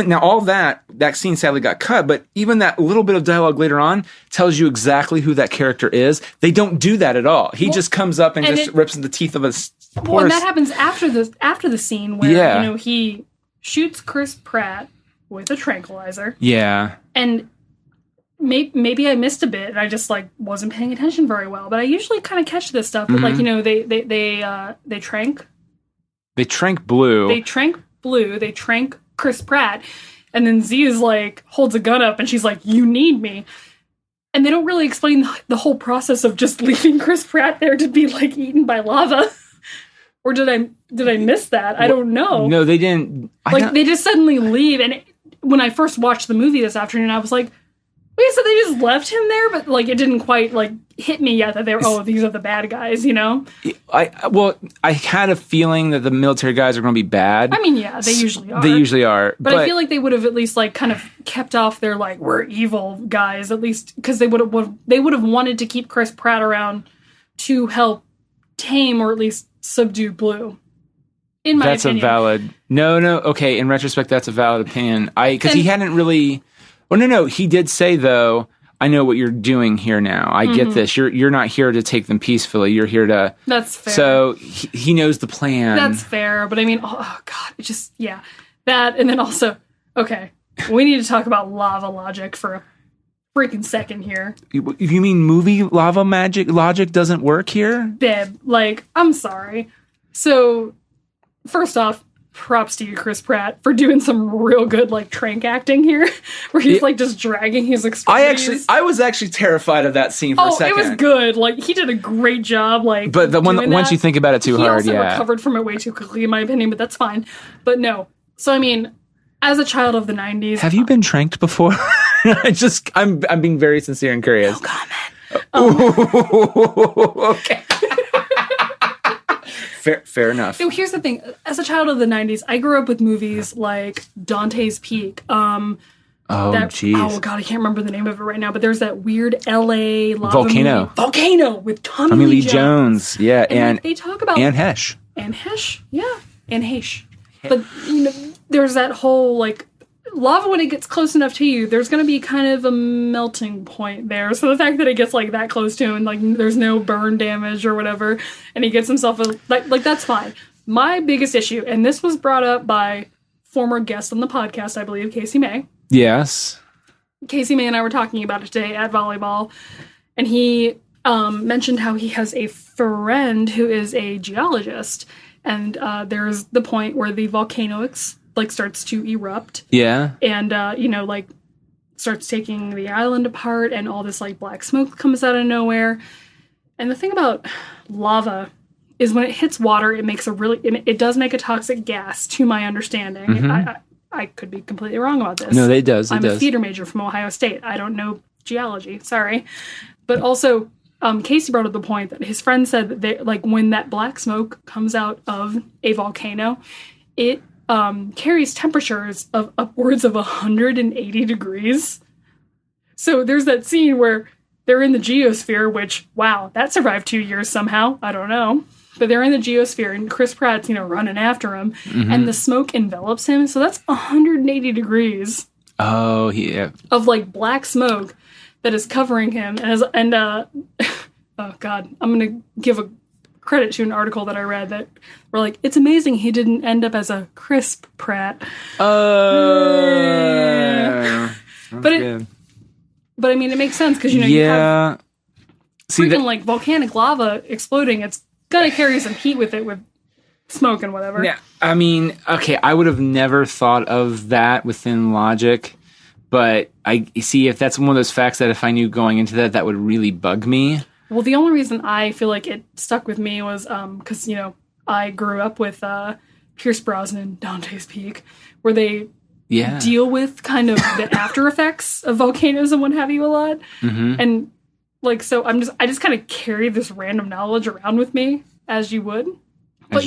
now, all that scene sadly got cut. But even that little bit of dialogue later on tells you exactly who that character is. They don't do that at all. He just comes up and just rips the teeth of a horse. Well, and that happens after the scene where he shoots Chris Pratt with a tranquilizer. Yeah, and. Maybe I missed a bit and I just, like, wasn't paying attention very well. But I usually kind of catch this stuff. But, like, they trank. They trank Blue. They trank Chris Pratt. And then Z is like, holds a gun up and she's like, you need me. And they don't really explain the whole process of just leaving Chris Pratt there to be, like, eaten by lava. Or did I miss that? I don't know. No, they didn't. They just suddenly leave. And when I first watched the movie this afternoon, I was like, wait, so they just left him there, but, like, it didn't quite, like, hit me yet that these are the bad guys, I had a feeling that the military guys are going to be bad. I mean, yeah, they usually are. They usually are. But I feel like they would have at least, like, kind of kept off their, like, we're evil guys, at least, because they would have wanted to keep Chris Pratt around to help tame or at least subdue Blue. In my opinion. That's a valid... No, okay, in retrospect, that's a valid opinion. Because he hadn't really... Well, no. He did say, though, I know what you're doing here now. I get this. You're not here to take them peacefully. You're here to... That's fair. So he knows the plan. That's fair. But I mean, oh God, it just, yeah. That, and then also, okay, we need to talk about lava logic for a freaking second here. You mean movie lava logic doesn't work here? Babe, like, I'm sorry. So, first off, props to you, Chris Pratt, for doing some real good, like, trank acting here, where he's like just dragging his extremities. I was actually terrified of that scene for a second. It was good. Like, he did a great job. Like, but once you think about it too hard, he also recovered from it way too quickly, in my opinion. But that's fine. But no. So I mean, as a child of the '90s, have you been tranked before? I'm being very sincere and curious. No comment. Okay. Fair enough. So here's the thing. As a child of the 90s, I grew up with movies like Dante's Peak. Jeez. Oh, God, I can't remember the name of it right now, but there's that weird L.A. lava Volcano. Movie. Volcano with Tommy Lee Jones. Yeah, and they talk about... Anne Hesh. Anne Hesh, yeah. Anne Hesh. But, there's that whole, like, lava, when it gets close enough to you, there's going to be kind of a melting point there. So the fact that it gets like that close to him and like there's no burn damage or whatever, and he gets himself like that's fine. My biggest issue, and this was brought up by former guest on the podcast, I believe, Casey May. Yes. Casey May and I were talking about it today at volleyball, and he mentioned how he has a friend who is a geologist, and there's the point where the volcano starts to erupt. Yeah. And, starts taking the island apart, and all this, like, black smoke comes out of nowhere. And the thing about lava is when it hits water, it does make a toxic gas, to my understanding. Mm-hmm. I could be completely wrong about this. No, it does. I'm a theater major from Ohio State. I don't know geology. Sorry. But also, Casey brought up the point that his friend said that when that black smoke comes out of a volcano, it carries temperatures of upwards of 180 degrees. So there's that scene where they're in the geosphere, which, wow, that survived 2 years somehow. I don't know. But they're in the geosphere, and Chris Pratt's, running after him, and the smoke envelops him. So that's 180 degrees. Oh, yeah. Of, like, black smoke that is covering him. Oh, God, I'm going to give a credit to an article that I read that were like, it's amazing he didn't end up as a crisp Pratt. But I mean, it makes sense because, you have freaking, volcanic lava exploding. It's going to carry some heat with it, with smoke and whatever. Yeah, I mean, okay, I would have never thought of that within logic, but I see if that's one of those facts that if I knew going into that would really bug me. Well, the only reason I feel like it stuck with me was because, I grew up with Pierce Brosnan, Dante's Peak, where they deal with kind of the after effects of volcanoes and what have you a lot. Mm-hmm. And, so I just kind of carry this random knowledge around with me, as you would. But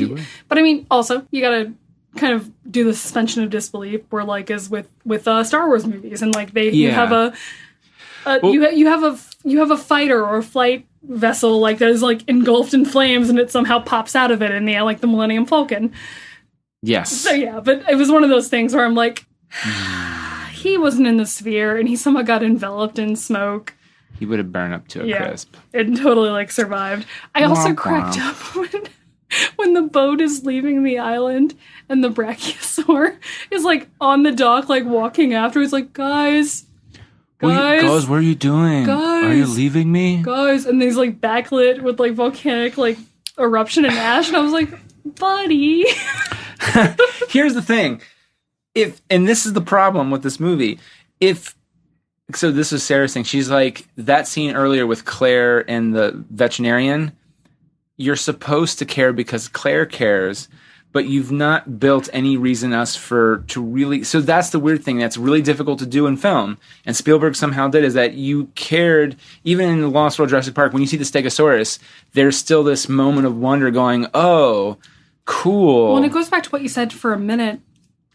I mean, also, you gotta kind of do the suspension of disbelief, where, as with Star Wars movies, and, you have you have a fighter or a flight vessel that is engulfed in flames, and it somehow pops out of it in the the Millennium Falcon. Yes. So yeah, but it was one of those things where I'm like, he wasn't in the sphere, and he somehow got enveloped in smoke. He would have burned up to a crisp. And totally survived. I also cracked up when the boat is leaving the island and the brachiosaur is on the dock, walking after. He's like, guys, guys, what are you doing? Guys, are you leaving me? Guys, and he's backlit with volcanic eruption and ash, and I was like, buddy. Here's the thing. And this is the problem with this movie. So this is Sarah's thing. She's like, that scene earlier with Claire and the veterinarian, you're supposed to care because Claire cares, but you've not built any reason to really... So that's the weird thing that's really difficult to do in film, and Spielberg somehow did, is that you cared, even in the Lost World Jurassic Park, when you see the Stegosaurus, there's still this moment of wonder going, oh, cool. Well, and it goes back to what you said for a minute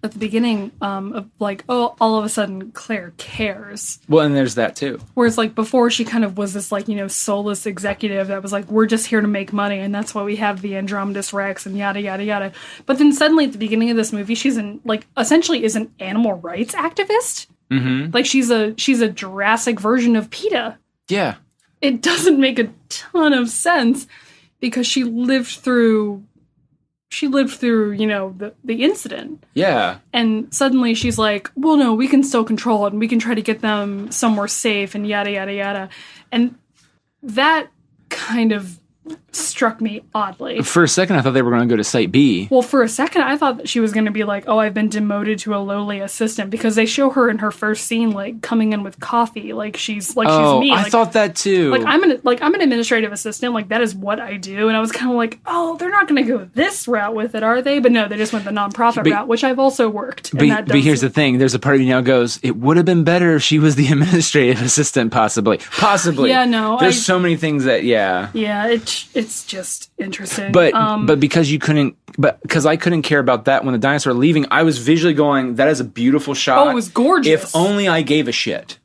at the beginning, of all of a sudden Claire cares. Well, and there's that too. Whereas before she kind of was this soulless executive that was we're just here to make money, and that's why we have the Andromedus Rex and yada yada yada. But then suddenly at the beginning of this movie, she's essentially is an animal rights activist. Mm-hmm. She's a Jurassic version of PETA. Yeah. It doesn't make a ton of sense because she lived through the incident. Yeah. And suddenly she's like, well, no, we can still control it, and we can try to get them somewhere safe, and yada, yada, yada. And that kind of struck me oddly. For a second, I thought they were going to go to Site B. Well, for a second, I thought that she was going to be like, oh, I've been demoted to a lowly assistant, because they show her in her first scene, coming in with coffee, she's me. I thought that too. I'm an administrative assistant, that is what I do. And I was kind of like, oh, they're not going to go this route with it, are they? But no, they just went the nonprofit route, which I've also worked. But here's the thing. There's a part of me now goes, it would have been better if she was the administrative assistant, possibly. Yeah, no. There's so many things that, yeah. Yeah, it's just interesting. But because I couldn't care about that when the dinosaur were leaving, I was visually going, that is a beautiful shot. Oh, it was gorgeous. If only I gave a shit.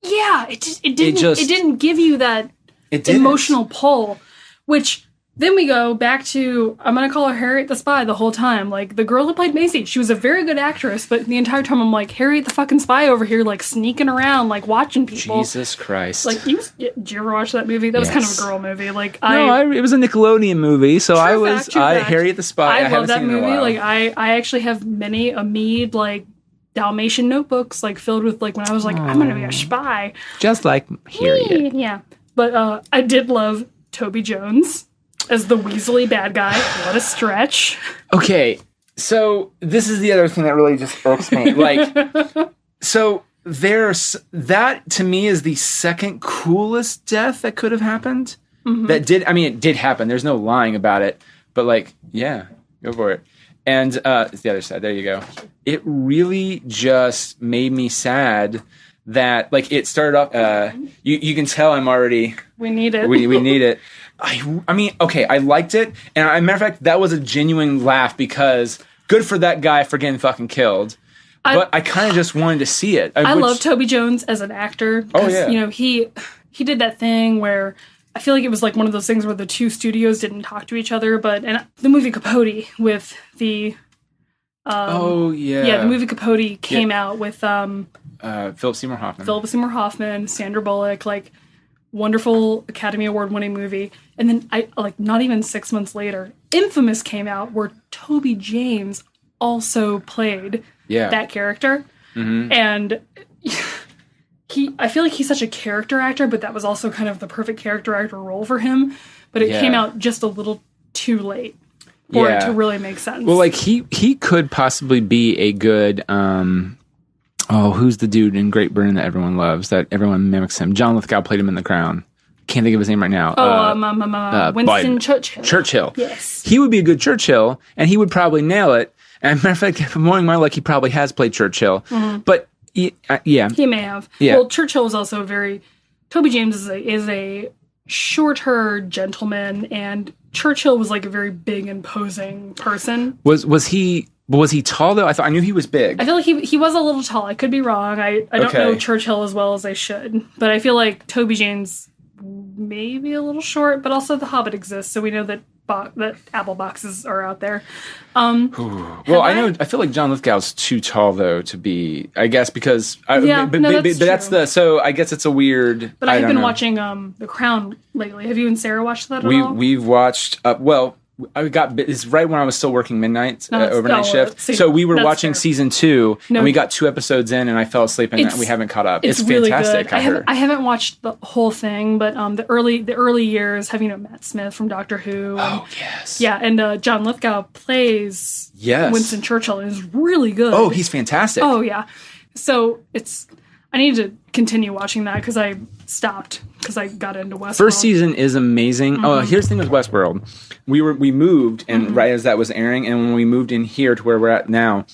Yeah, it didn't give you that emotional pull, which Then we go back to, I'm going to call her Harriet the Spy the whole time. Like, the girl who played Maisie, she was a very good actress, but the entire time I'm like, Harriet the fucking Spy over here, like, sneaking around, like, watching people. Jesus Christ. Like, did you ever watch that movie? That was kind of a girl movie. Like, it was a Nickelodeon movie, so Harriet the Spy. I love that movie. Like, I actually have many a Mead, like, Dalmatian notebooks, like, filled with, like, when I was like, I'm going to be a spy. Just like Harriet. Yeah. But I did love Toby Jones as the Weasley bad guy. What a stretch. Okay, so this is the other thing that really just irks me. Like, so that to me is the second coolest death that could have happened. Mm-hmm. It did happen. There's no lying about it. But like, yeah, go for it. And it's the other side. There you go. It really just made me sad that, like, it started off. You can tell I'm already. We need it. We need it. I mean, okay, I liked it, and as a matter of fact, that was a genuine laugh because good for that guy for getting fucking killed. But I kind of just wanted to see it. I love Toby Jones as an actor. Oh yeah, you know he did that thing where I feel like it was like one of those things where the two studios didn't talk to each other. And the movie Capote with the the movie Capote came out with Philip Seymour Hoffman, Sandra Bullock, like. Wonderful Academy Award winning movie. And then not even 6 months later, Infamous came out where Toby James also played that character. Mm-hmm. And I feel like he's such a character actor, but that was also kind of the perfect character actor role for him. But it came out just a little too late for it to really make sense. Well, like he could possibly be a good who's the dude in Great Britain that everyone loves, that everyone mimics him? John Lithgow played him in The Crown. Can't think of his name right now. Winston Churchill. Churchill. Yes. He would be a good Churchill, and he would probably nail it. And as a matter of fact, knowing my luck, he probably has played Churchill. Mm-hmm. But, He may have. Yeah. Well, Churchill is also Toby James is a shorter gentleman, and Churchill was like a very big, imposing person. Was he tall though? I knew he was big. I feel like he was a little tall. I could be wrong. I don't know Churchill as well as I should, but I feel like Toby James maybe a little short. But also The Hobbit exists, so we know that apple boxes are out there. Well, I feel like John Lithgow's too tall though to be. I guess because that's true. So I guess it's a weird. But I've been watching The Crown lately. Have you and Sarah watched that at all? We've watched. It's right when I was still working overnight shift. So we were watching season 2, and we got 2 episodes in, and I fell asleep, and we haven't caught up. It's really fantastic. Good. I haven't watched the whole thing, but the early years have Matt Smith from Doctor Who. Oh yes, yeah, and John Lithgow plays Winston Churchill, and is really good. Oh, he's fantastic. Oh yeah, so I need to continue watching that because I stopped because I got into Westworld. First season is amazing. Mm-hmm. Oh, here's the thing with Westworld. We moved, and right as that was airing, and when we moved in here to where we're at now,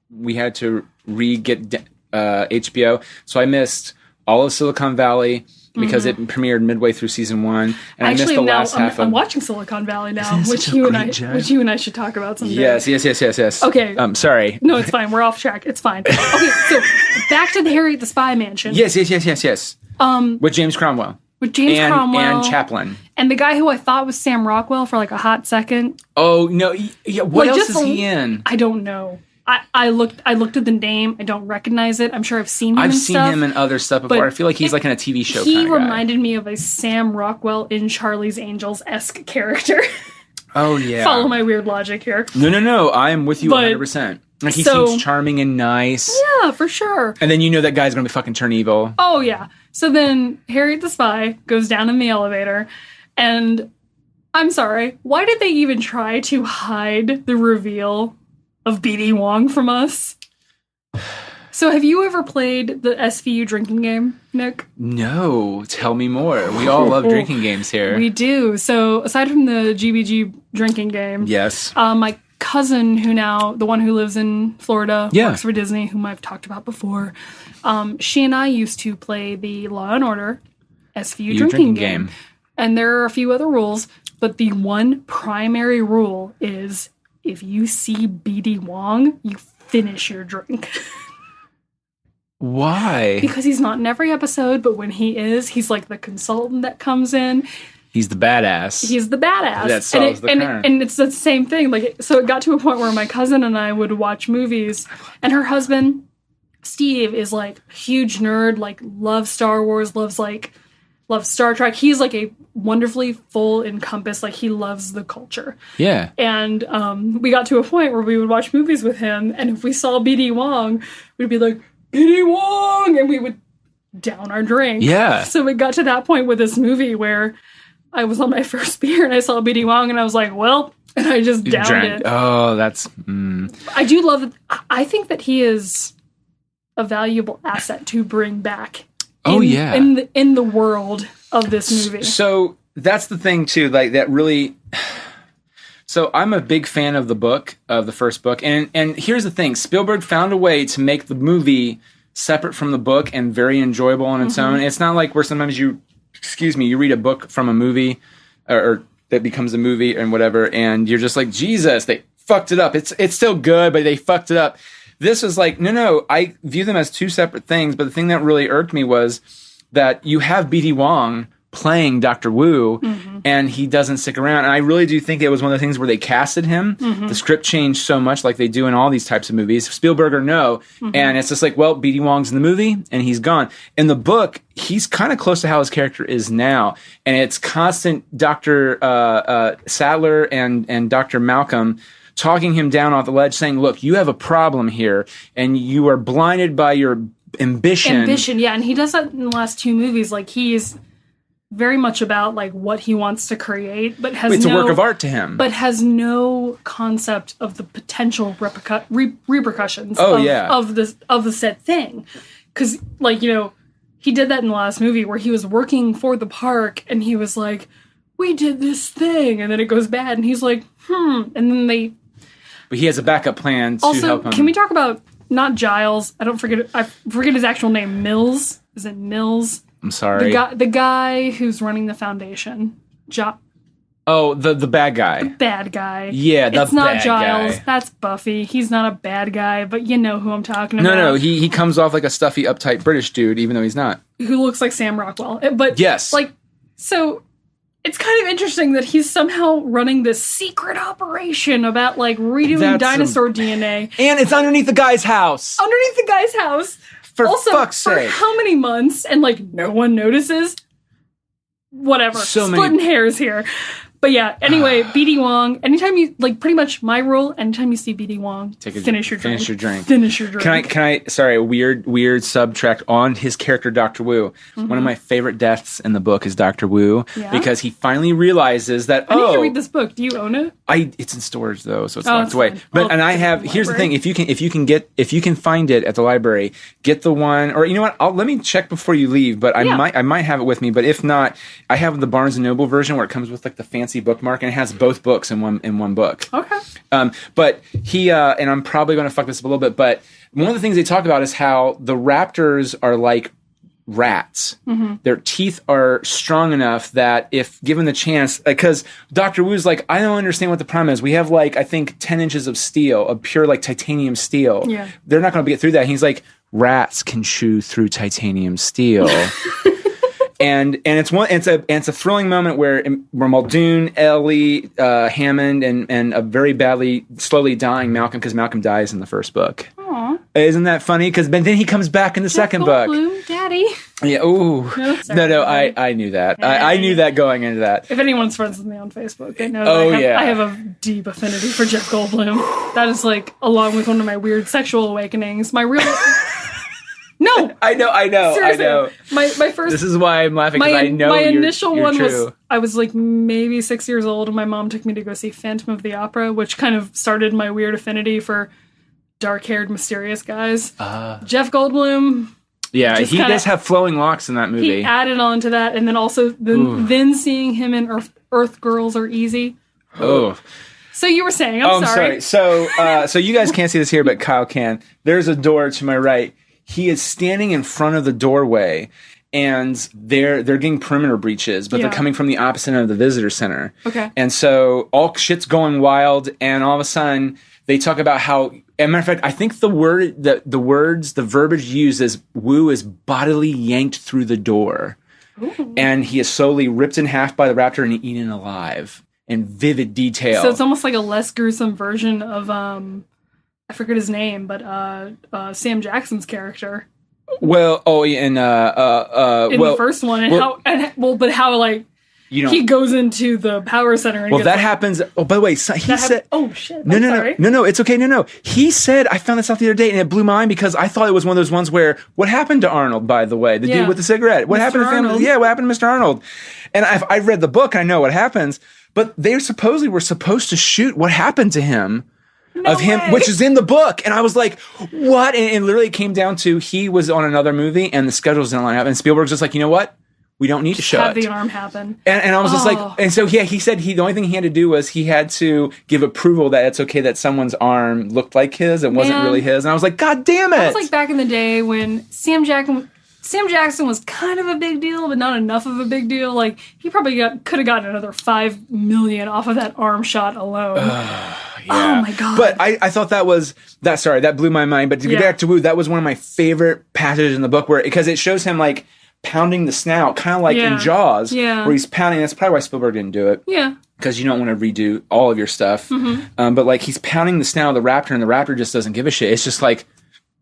we had to get HBO. So I missed all of Silicon Valley because it premiered midway through season 1, and I missed the last half. I'm watching Silicon Valley now, which you and I should talk about someday. Yes. Okay. Sorry. No, it's fine. We're off track. It's fine. Okay, so back to the Harriet the Spy mansion. Yes. With James Cromwell. Cromwell. And Chaplin. And the guy who I thought was Sam Rockwell for like a hot second. Oh, no. What else is he in? I don't know. I looked at the name. I don't recognize it. I'm sure I've seen him him in other stuff before. I feel like he's like in a TV show He kind of reminded me of a Sam Rockwell in Charlie's Angels-esque character. Oh, yeah. Follow my weird logic here. No. I'm with you 100%. Like, he seems charming and nice. Yeah, for sure. And then that guy's going to be fucking turn evil. Oh, yeah. So then Harriet the Spy goes down in the elevator, and I'm sorry, why did they even try to hide the reveal of BD Wong from us? So have you ever played the SVU drinking game, Nick? No. Tell me more. We all love drinking games here. We do. So aside from the GBG drinking game, yes, my cousin, the one who lives in Florida, works for Disney, whom I've talked about before, she and I used to play the Law & Order SVU drinking game. And there are a few other rules, but the one primary rule is if you see BD Wong, you finish your drink. Why? Because he's not in every episode, but when he is, he's like the consultant that comes in. He's the badass. He's the badass. That solves the crime. And it's the same thing. Like, so it got to a point where my cousin and I would watch movies, and her husband, Steve, is like a huge nerd, like loves Star Wars, loves Star Trek. He's like a wonderfully full encompass, like he loves the culture. Yeah. And we got to a point where we would watch movies with him, and if we saw BD Wong, we'd be like, BD Wong! And we would down our drink. Yeah. So it got to that point with this movie where I was on my first beer and I saw BD Wong and I was like, well, and I just downed it. Oh, that's... I do love it. I think that he is a valuable asset to bring back. In the world of this movie. So that's the thing too, like that really... So I'm a big fan of the first book. And here's the thing. Spielberg found a way to make the movie separate from the book and very enjoyable on its own. It's not like where sometimes you read a book from a movie or that becomes a movie and whatever, and you're just like, Jesus, they fucked it up. It's still good, but they fucked it up. This was like, no, I view them as two separate things, but the thing that really irked me was that you have B.D. Wong playing Dr. Wu, and he doesn't stick around. And I really do think it was one of the things where they casted him. The script changed so much like they do in all these types of movies, Spielberg or no. And it's just like, well, B.D. Wong's in the movie, and he's gone. In the book, he's kind of close to how his character is now. And it's constant Dr. Sadler and Dr. Malcolm talking him down off the ledge, saying, look, you have a problem here, and you are blinded by your ambition. Yeah, and he does that in the last two movies. Like, he's very much about like what he wants to create, but has a work of art to him, but has no concept of the potential repercussions of the said thing. Because like, you know, he did that in the last movie where he was working for the park and he was like, we did this thing, and then it goes bad, and he's like, and then but he has a backup plan to help him. Can we talk about not Giles? I forget his actual name. Mills? Is it Mills? I'm sorry. The guy who's running the foundation. The bad guy. The bad guy. Yeah, it's not Giles. Guy. That's Buffy. He's not a bad guy, but you know who I'm talking about. No, he comes off like a stuffy, uptight British dude, even though he's not. Who looks like Sam Rockwell. But yes. Like, so it's kind of interesting that he's somehow running this secret operation about like redoing dinosaur DNA. And it's underneath the guy's house. For fuck's sake. For how many months? And like no one notices? Whatever. Splitting hairs here. But yeah, anyway, BD Wong, anytime you, like pretty much my rule, anytime you see BD Wong, finish your drink. Can I, sorry, a weird subtract on his character, Dr. Wu. One of my favorite deaths in the book is Dr. Wu, because he finally realizes that, I need to read this book. Do you own it? It's in storage though, so it's locked away. But, here's the thing, if you can find it at the library, get the one, or you know what, let me check before you leave, but I might have it with me, but if not, I have the Barnes & Noble version where it comes with like the fancy bookmark, and it has both books in one book. Okay. But he and I'm probably going to fuck this up a little bit, but one of the things they talk about is how the raptors are like rats. Their teeth are strong enough that if given the chance, because Dr. Wu's like, I don't understand what the problem is. We have like, I think 10 inches of steel, of pure like titanium steel. Yeah. They're not going to get through that. And he's like, rats can chew through titanium steel. And it's a thrilling moment where Muldoon, Ellie, Hammond, and a very slowly dying Malcolm, because Malcolm dies in the first book. Aww. Isn't that funny? Because then he comes back in the second book. Daddy. Yeah. Ooh. No. I knew that. I knew that going into that. If anyone's friends with me on Facebook, they know I have a deep affinity for Jeff Goldblum. That is like, along with one of my weird sexual awakenings, my real. No, I know. Seriously, I know. My first. This is why I'm laughing, because I know my initial you're one true. was I was like maybe 6 years old, and my mom took me to go see Phantom of the Opera, which kind of started my weird affinity for dark-haired, mysterious guys. Jeff Goldblum. Yeah, he does have flowing locks in that movie. He added on to that, and then also then seeing him in Earth Girls Are Easy. Oh. So you were saying, I'm sorry. So you guys can't see this here, but Kyle can. There's a door to my right. He is standing in front of the doorway, and they're getting perimeter breaches, but they're coming from the opposite end of the visitor center. Okay. And so all shit's going wild, and all of a sudden they talk about how, as a matter of fact, I think the verbiage used is Wu is bodily yanked through the door. Ooh. and he is slowly ripped in half by the raptor and eaten alive in vivid detail. So it's almost like a less gruesome version of I forget his name, but Sam Jackson's character. Well, oh, and in the first one, but how like he goes into the power center. And that happens. Oh, by the way, he said, "Oh shit!" No, it's okay. No. He said, I found this out the other day, and it blew my mind because I thought it was one of those ones where what happened to Arnold? By the way, the dude with the cigarette. What happened to family? Yeah, what happened to Mr. Arnold? And I've read the book. I know what happens, but they supposedly were supposed to shoot what happened to him. No him, way. Which is in the book. And I was like, what? And literally it came down to he was on another movie and the schedules didn't line up. And Spielberg's just like, you know what? We don't need to show have it. the arm happen. And I was just like, and so he said the only thing he had to do was he had to give approval that it's okay that someone's arm looked like his and wasn't really his. And I was like, God damn it. It was like back in the day when Sam Jackson was kind of a big deal, but not enough of a big deal. Like, he probably could have gotten another $5 million off of that arm shot alone. Yeah. Oh my god! But I thought that blew my mind. But to get back to Wu, that was one of my favorite passages in the book because it shows him like pounding the snout, kind of like in Jaws, where he's pounding. That's probably why Spielberg didn't do it. Yeah, because you don't want to redo all of your stuff. Mm-hmm. But like he's pounding the snout of the raptor, and the raptor just doesn't give a shit. It's just like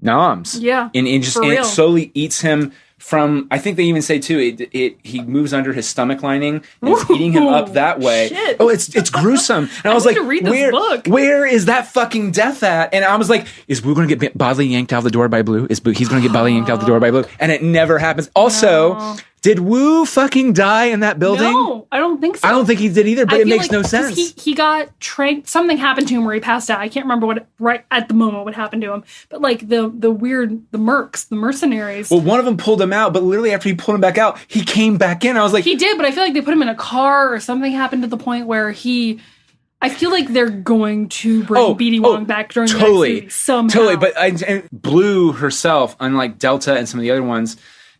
noms. Yeah, and it slowly eats him. From, I think they even say too, he moves under his stomach lining and it's eating him up that way. Shit. Oh, it's gruesome. And I was like, where is that fucking death at? And I was like, is Wu going to get bodily yanked out of the door by Blue? He's going to get bodily yanked out of the door by Blue? And it never happens. Also, did Wu fucking die in that building? No, I don't think so. I don't think he did either, but it makes no sense. He got tranked. Something happened to him where he passed out. I can't remember right at the moment what happened to him. But like the mercs, the mercenaries. Well, one of them pulled him out, but literally after he pulled him back out, he came back in. I was like, he did, but I feel like they put him in a car or something happened to the point where I feel like they're going to bring BD Wong back during the next movie somehow. Totally, but and Blue herself, unlike Delta and some of the other ones,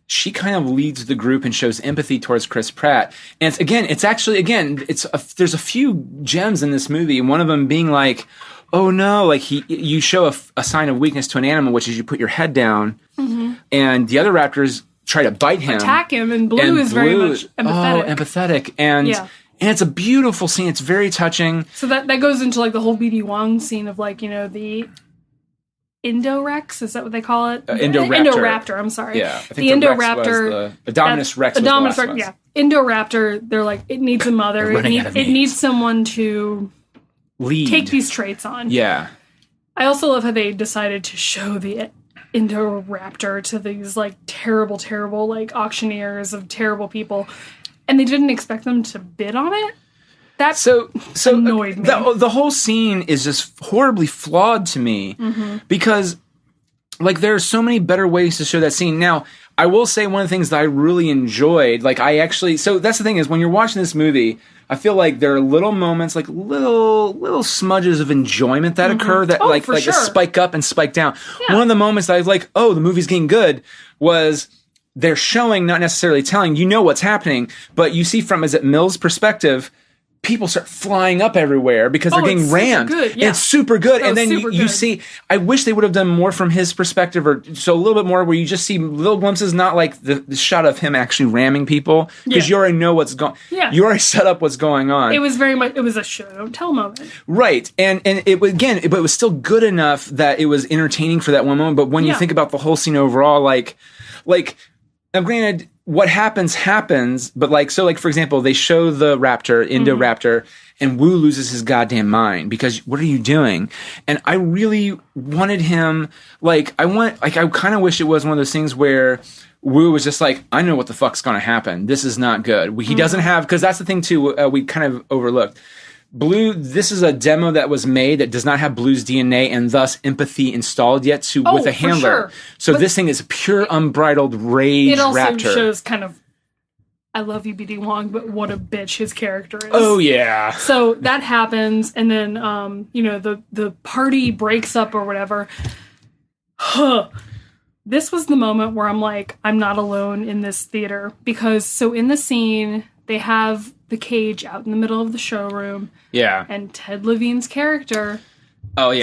she kind of leads the group and shows empathy towards Chris Pratt. And there's a few gems in this movie, and one of them being like, oh no, like you show a sign of weakness to an animal, which is you put your head down, and the other raptors try to bite him, attack him, and Blue is very much empathetic. Oh, empathetic, and it's a beautiful scene. It's very touching. So that goes into like the whole BD Wong scene of like, the Indorex, is that what they call it? Indoraptor, I'm sorry. Yeah, I think the Indoraptor. The Dominus Rex was the last one. Yeah. Indoraptor, they're like, it needs a mother. It needs someone to lead. Take these traits on. Yeah. I also love how they decided to show the Indoraptor to these like terrible, terrible like auctioneers of terrible people, and they didn't expect them to bid on it. That so annoyed me. The whole scene is just horribly flawed to me because, like, there are so many better ways to show that scene. Now, I will say one of the things that I really enjoyed, so that's the thing is when you're watching this movie, I feel like there are little moments, like little smudges of enjoyment that occur that a spike up and spike down. Yeah. One of the moments that I was like, oh, the movie's getting good was they're showing, not necessarily telling, what's happening, but you see from, is it Mills' perspective, people start flying up everywhere because they're getting rammed. It's super good. And then you see, I wish they would have done more from his perspective, or so a little bit more where you just see little glimpses, not like the shot of him actually ramming people, because you already know what's going. Yeah. You already set up what's going on. It was very much. It was a show don't tell moment. Right, and it was still good enough that it was entertaining for that one moment. But when you think about the whole scene overall, like now, granted, what happens, but for example, they show the raptor, Indoraptor, and Wu loses his goddamn mind because what are you doing? And I really wanted him, I kind of wish it was one of those things where Wu was just like, I know what the fuck's going to happen. This is not good. He doesn't have, because that's the thing too, we kind of overlooked. Blue, this is a demo that was made that does not have Blue's DNA and thus empathy installed yet with a handler. Sure. So this thing is pure unbridled rage raptor. It also shows kind of, I love you, BD Wong, but what a bitch his character is. Oh, yeah. So that happens, and then, the party breaks up or whatever. This was the moment where I'm like, I'm not alone in this theater. Because, in the scene, they have the cage out in the middle of the showroom. Yeah. And Ted Levine's character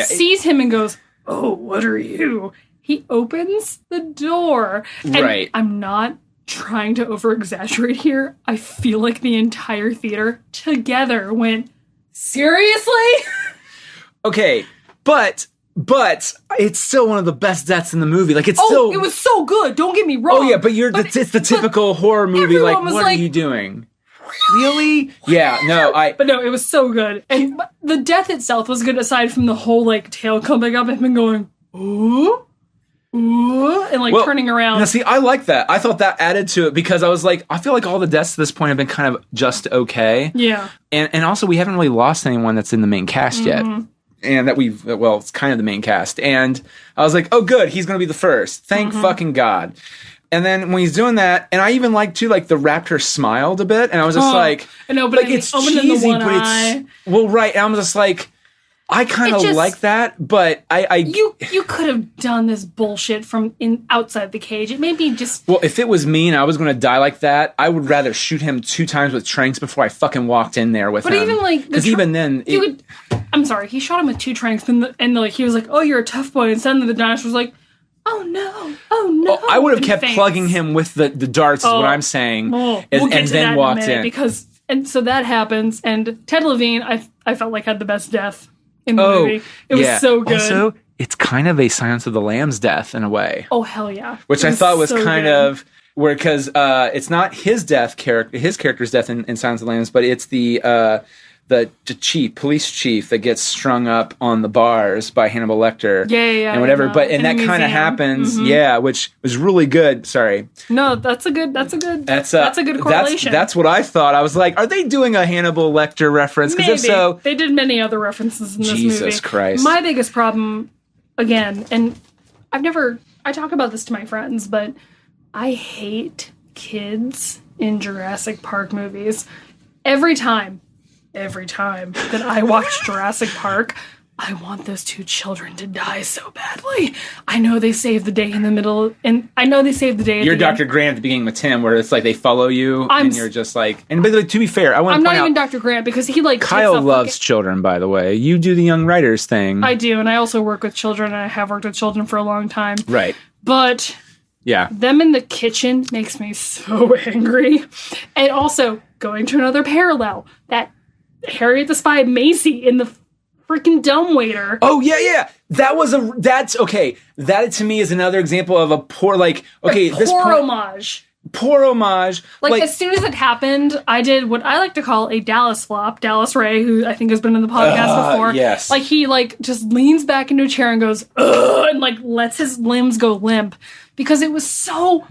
sees him and goes, oh, what are you? He opens the door. And I'm not trying to over-exaggerate here. I feel like the entire theater together went, seriously? Okay, but it's still one of the best deaths in the movie. Like, it's still... it was so good. Don't get me wrong. Oh, yeah, but it's the typical horror movie. Like, what are you doing? Really? Yeah, no, But no, it was so good. And the death itself was good, aside from the whole, like, tail coming up and him going, ooh, ooh, and, like, turning around. Now, see, I like that. I thought that added to it because I was like, I feel like all the deaths to this point have been kind of just okay. Yeah. And also, we haven't really lost anyone that's in the main cast yet. And that it's kind of the main cast. And I was like, oh, good, he's going to be the first. Thank fucking God. And then when he's doing that, and I even like too, like the raptor smiled a bit, and I was just like, it's cheesy, but it's right. And I was just like, I kind of like that, but you could have done this bullshit from outside the cage. It made me just if it was me and I was going to die like that, I would rather shoot him 2 times with tranks before I fucking walked in there with him. But even like because even then, I'm sorry, he shot him with 2 tranks, and like he was like, "Oh, you're a tough boy," and suddenly the dinosaur was like, oh no! I would have kept plugging him with the darts. Is what I'm saying, we'll and then walked in so that happens. And Ted Levine, I felt like had the best death in the movie. It was so good. Also, it's kind of a Silence of the Lambs death in a way. Oh hell yeah! Which I thought was so kind of where because it's not his character's death in Silence of the Lambs, but it's the police chief that gets strung up on the bars by Hannibal Lecter. Yeah. And whatever. And that kind of happens. Yeah, which was really good. Sorry. No, that's a good correlation. That's what I thought. I was like, are they doing a Hannibal Lecter reference? Because if so, they did many other references in this movie. Jesus Christ. My biggest problem, again, and I talk about this to my friends, but I hate kids in Jurassic Park movies. Every time that I watch Jurassic Park, I want those 2 children to die so badly. I know they saved the day in the middle, and I know they saved the day at You're the Dr. end. Grant at the beginning with Tim, where it's like they follow you, and you're just like... And but like, to be fair, I'm not even Dr. Grant, because he like... Kyle loves children, by the way. You do the Young Writers thing. I do, and I also work with children, and I have worked with children for a long time. Right. But... Yeah. Them in the kitchen makes me so angry. And also, going to another parallel, that Harriet the Spy Macy in the freaking dumbwaiter. Oh yeah. That's okay. That to me is another example of a poor homage. Poor homage. Like as soon as it happened, I did what I like to call a Dallas flop. Dallas Ray, who I think has been in the podcast before. Yes. Like he just leans back into a chair and goes, ugh, and like lets his limbs go limp because it was so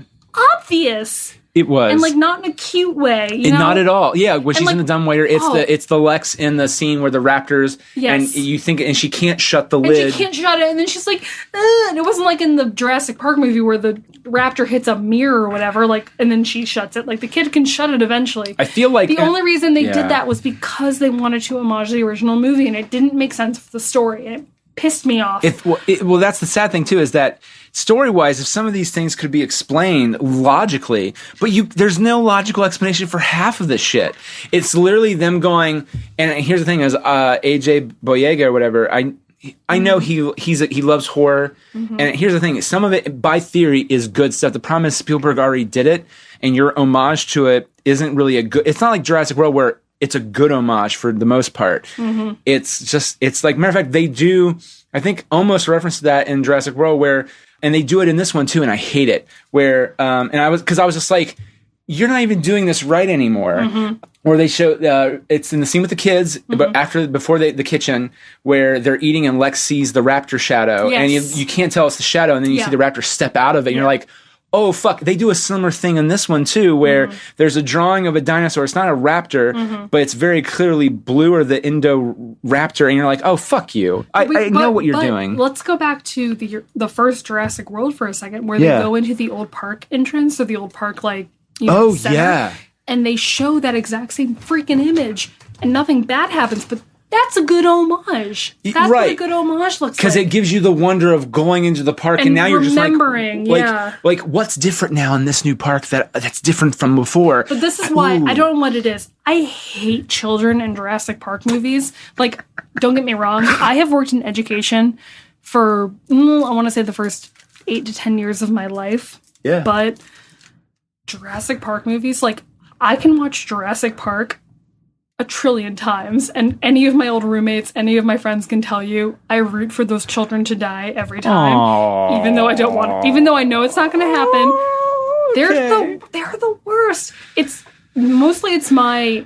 obvious. It was. And like not in a cute way. You know? Not at all. Yeah, when she's in the dumbwaiter, it's the Lex in the scene where the raptors and you think and she can't shut the lid. And she can't shut it, and then she's like, ugh. And it wasn't like in the Jurassic Park movie where the raptor hits a mirror or whatever, like, and then she shuts it. Like the kid can shut it eventually. I feel like the only reason they did that was because they wanted to homage the original movie, and it didn't make sense for the story, and it pissed me off. Well, that's the sad thing too, is that story-wise, if some of these things could be explained logically, but there's no logical explanation for half of this shit. It's literally them going, and here's the thing: is AJ Boyega or whatever. I know he loves horror, and here's the thing: some of it, by theory, is good stuff. The problem is Spielberg already did it, and your homage to it isn't really a good. It's not like Jurassic World where it's a good homage for the most part. It's like, matter of fact, they do, I think, almost reference to that in Jurassic World and they do it in this one too, and I hate it. Where, and I was just like, you're not even doing this right anymore. Or they show, it's in the scene with the kids, but before the kitchen, where they're eating and Lex sees the raptor shadow, and you can't tell it's the shadow, and then you see the raptor step out of it, and you're like, oh, fuck. They do a similar thing in this one, too, where there's a drawing of a dinosaur. It's not a raptor, but it's very clearly blue or the Indoraptor, and you're like, oh, fuck you. I know what you're doing. Let's go back to the first Jurassic World for a second, where they go into the old park entrance, or the old park, center, and they show that exact same freaking image, and nothing bad happens, but that's a good homage. That's what a good homage looks like. Because it gives you the wonder of going into the park, and now you're just like, what's different now in this new park that's different from before? But this is why I don't know what it is. I hate children in Jurassic Park movies. Like, don't get me wrong. I have worked in education for, I want to say the first 8 to 10 years of my life. Yeah. But Jurassic Park movies, like, I can watch Jurassic Park a trillion times, and any of my old roommates, any of my friends can tell you I root for those children to die every time. Aww. Even though I don't want to, even though I know it's not going to happen. Okay. They're the worst. It's my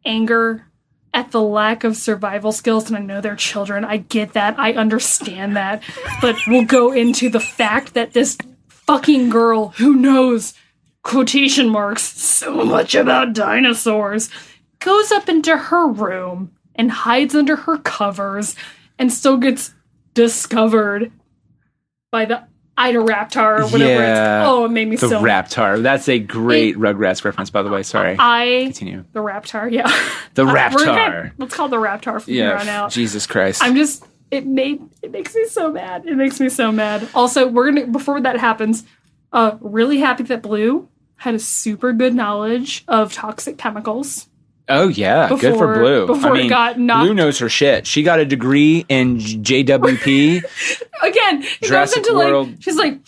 anger at the lack of survival skills, and I know they're children. I get that. I understand that. But we'll go into the fact that this fucking girl who knows, quotation marks, so much about dinosaurs, goes up into her room and hides under her covers and still gets discovered by the Raptor or whatever it's. Oh, it made me the so... The Raptor. That's a great Rugrats reference, by the way. Sorry. Continue. The Raptor, yeah. The Raptor. Let's call it the Raptor from here on out. Jesus Christ. It makes me so mad. It makes me so mad. Also, before that happens, really happy that Blue had a super good knowledge of toxic chemicals. Oh, yeah. Good for Blue. It got knocked. Blue knows her shit. She got a degree in JWP. Again, it goes into World. She's like,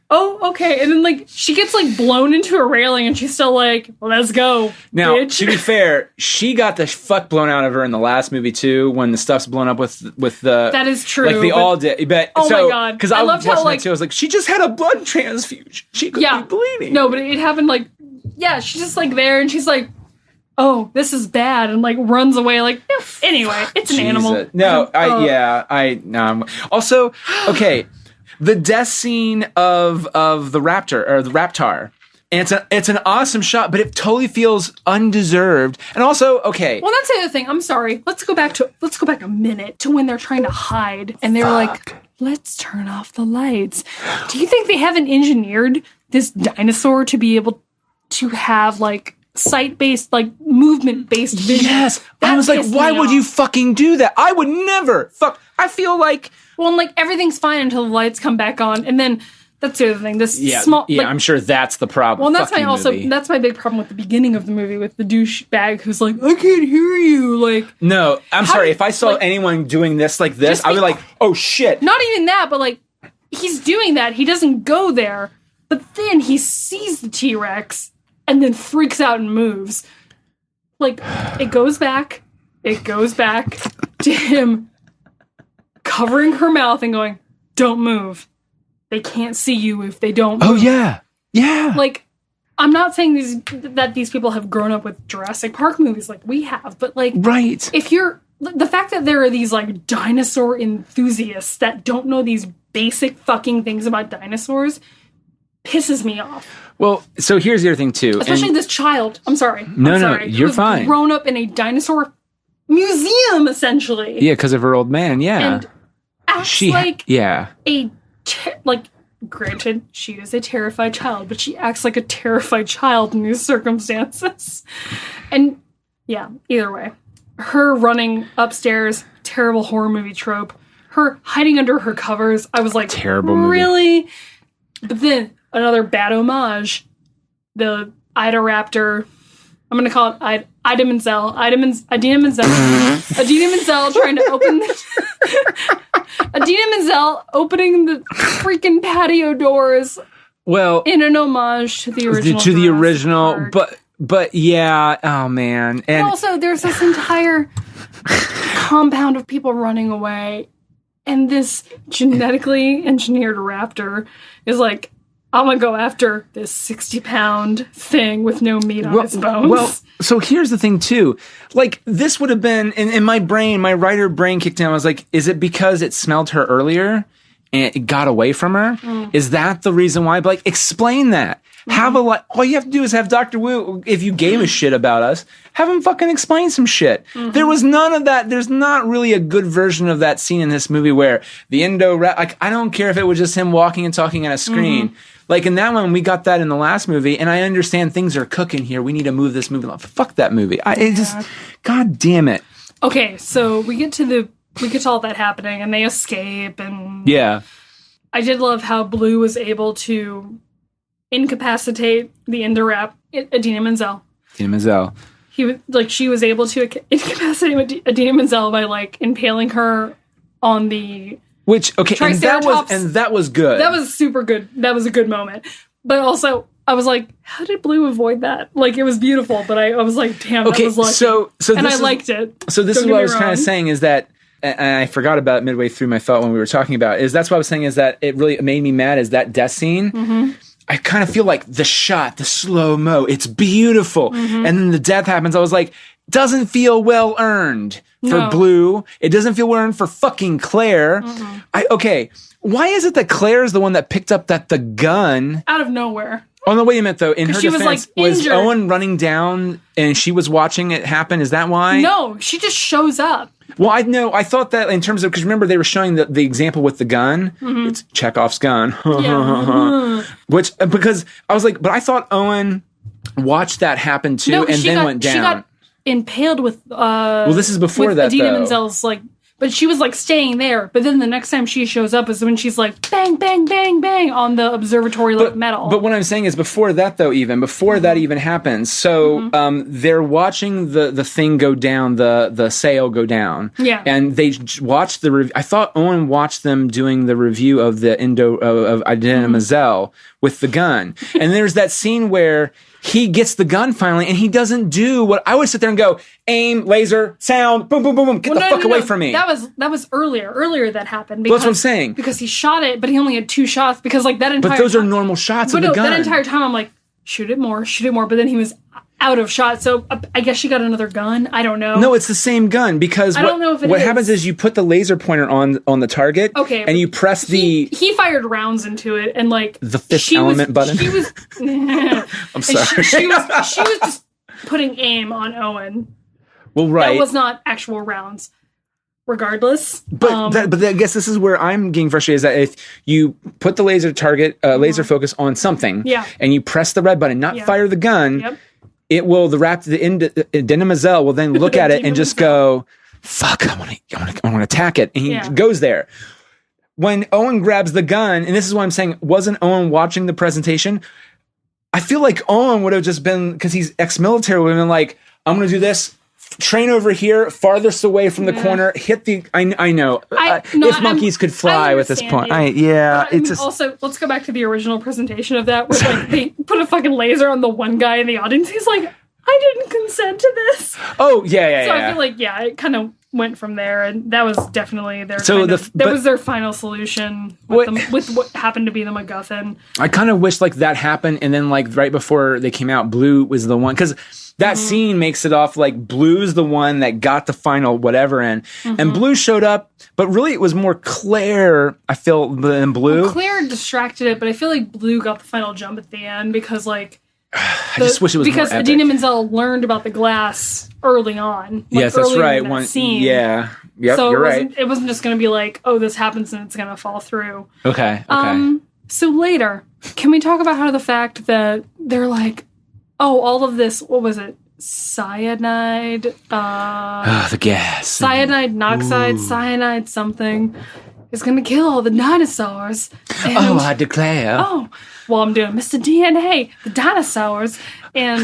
oh, okay. And then, she gets, blown into a railing, and she's still like, let's go, now, bitch. To be fair, she got the fuck blown out of her in the last movie, too, when the stuff's blown up with the... That is true. They all did. But, oh, my God. Because I was watching that, too. I was like, she just had a blood transfusion. She could be bleeding. No, but it happened, she's just, there, and she's like, oh, this is bad, and runs away. Anyway, it's an animal. No, also, okay, the death scene of the raptor or the Raptor, and it's an awesome shot, but it totally feels undeserved. And also, okay, well, that's the other thing. I'm sorry. Let's go back a minute to when they're trying to hide, and they're like, let's turn off the lights. Do you think they haven't engineered this dinosaur to be able to have sight-based, movement-based vision? Yes. I was like, why would you fucking do that? I would never. Fuck. I feel like... Well, and everything's fine until the lights come back on, and then that's the other thing. This small... Yeah, I'm sure that's the problem. Well, and that's my big problem with the beginning of the movie, with the douchebag who's like, I can't hear you, No, I'm sorry. If I saw anyone doing this I would be like, oh, shit. Not even that, but, he's doing that. He doesn't go there, but then he sees the T-Rex and then freaks out and moves. It goes back to him covering her mouth and going, don't move. They can't see you if they don't move. Oh, yeah. Yeah. I'm not saying that these people have grown up with Jurassic Park movies like we have, but right. If you're... The fact that there are these, dinosaur enthusiasts that don't know these basic fucking things about dinosaurs pisses me off. Well, so here's the other thing, too. Especially this child. I'm sorry. No, you're fine. Grown up in a dinosaur museum, essentially. Yeah, because of her old man, yeah. And acts granted, she is a terrified child, but she acts like a terrified child in these circumstances. And, yeah, either way. Her running upstairs, terrible horror movie trope. Her hiding under her covers, I was like, terrible movie. Really? But then... Another bad homage, the Ida Raptor. I'm going to call it Idina Menzel. Idina Menzel trying to open Idina Menzel opening the freaking patio doors. Well, in an homage to the original. But yeah, oh man. And also, there's this entire compound of people running away, and this genetically engineered raptor is like, I'm going to go after this 60-pound thing with no meat on its bones. Well, so here's the thing, too. This would have been, in my brain, my writer brain kicked in. I was like, is it because it smelled her earlier and it got away from her? Is that the reason why? But, explain that. All you have to do is have Dr. Wu, if you gave a shit about us, have him fucking explain some shit. There was none of that. There's not really a good version of that scene in this movie where the I don't care if it was just him walking and talking on a screen. In that one, we got that in the last movie, and I understand things are cooking here. We need to move this movie along. Fuck that movie. God damn it. Okay, so we get to all that happening, and they escape, and yeah, I did love how Blue was able to incapacitate the Idina Menzel. Idina Menzel. She was able to incapacitate Idina Menzel by impaling her on the. Which, okay, and that was good. That was super good. That was a good moment. But also, I was like, how did Blue avoid that? Like, it was beautiful, but I was like, damn, that was lucky. So and I liked it. So this is what I was kind of saying is that, and I forgot about it midway through my thought when we were talking about it, is that's what I was saying is that it really made me mad is that death scene. Mm-hmm. I kind of feel like the shot, the slow-mo, it's beautiful. Mm-hmm. And then the death happens. I was like, doesn't feel well earned for Blue. It doesn't feel well earned for fucking Claire. Mm-hmm. Okay, why is it that Claire is the one that picked up the gun? Out of nowhere. Oh, no, wait a minute, though. In her defense, was Owen running down and she was watching it happen? Is that why? No, she just shows up. Well, I thought that in terms of, because remember they were showing the example with the gun. Mm-hmm. It's Chekhov's gun. Which, because I was like, but I thought Owen watched that happen too and then went down. She got impaled with, well, this is before that, Idina though. Menzel's, like, but she was, like, staying there. But then the next time she shows up is when she's like, bang, bang, bang, bang on the observatory metal. But what I'm saying is before that, though, before that even happens. So they're watching the thing go down, the sail go down. Yeah. And they watched the I thought Owen watched them doing the review of the of Idina Menzel with the gun. And there's that scene where he gets the gun finally, and he doesn't do what I would sit there and go, aim, laser, sound, boom, boom, boom, boom, get the fuck away from me. That was earlier. Earlier that happened. Because, that's what I'm saying. Because he shot it, but he only had 2 shots. Because like that entire. But those are normal shots of the gun. That entire time I'm like, shoot it more. But then he was out of shot. So I guess she got another gun. I don't know. No, it's the same gun because I don't know if what happens is you put the laser pointer on the target. Okay, and you press he fired rounds into it and like the fifth element button. She was. I'm sorry. She was just putting aim on Owen. Well, right. That was not actual rounds. Regardless, but I guess this is where I'm getting frustrated. Is that if you put the laser target, laser focus on something, and you press the red button, not fire the gun, it will the Idina Menzel will then look at it and just go, "Fuck, I want to attack it," and he goes there. When Owen grabs the gun, and this is what I'm saying, wasn't Owen watching the presentation? I feel like Owen would have just been, because he's ex-military, would have been like, "I'm going to do this." Train over here, farthest away from the corner. Hit the. I know. If monkeys could fly with this point, it's just. Also, let's go back to the original presentation of that, where like they put a fucking laser on the one guy in the audience. He's like, I didn't consent to this. Oh yeah. So I feel like it kind of went from there, and that was definitely their. That was their final solution with what happened to be the MacGuffin. I kind of wish like that happened, and then like right before they came out, Blue was the one because. That scene makes it off like Blue's the one that got the final whatever in. And Blue showed up, but really it was more Claire, I feel, than Blue. Well, Claire distracted it, but I feel like Blue got the final jump at the end because like... I just wish it was more epic. Because Idina Menzel learned about the glass early on. Yes, that's right. In that scene. Yeah. Yep, so you're right. It wasn't just going to be like, oh, this happens and it's going to fall through. Okay. So later, can we talk about how the fact that they're like, oh, all of this, what was it? Cyanide? The gas. Cyanide, noxide, cyanide, something is going to kill all the dinosaurs. And, I declare. Oh, well, I'm doing Mr. DNA, the dinosaurs. And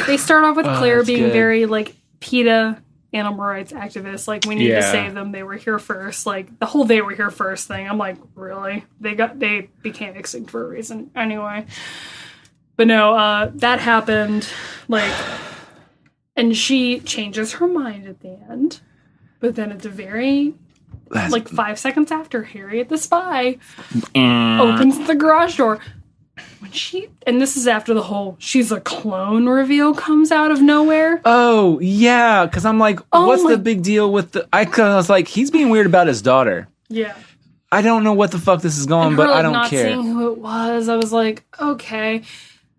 they start off with Claire being very, like, PETA animal rights activists. Like, we need to save them. They were here first. Like, the whole they were here first thing. I'm like, really? They became extinct for a reason. Anyway. But no, that happened, like, and she changes her mind at the end. But then at the very, 5 seconds after, Harriet the Spy opens the garage door. When and this is after the whole she's a clone reveal comes out of nowhere. Oh, yeah, because I'm like, what's the big deal with I was like, he's being weird about his daughter. Yeah. I don't know what the fuck this is going, but I don't not care. Seeing who it was, I was like, okay.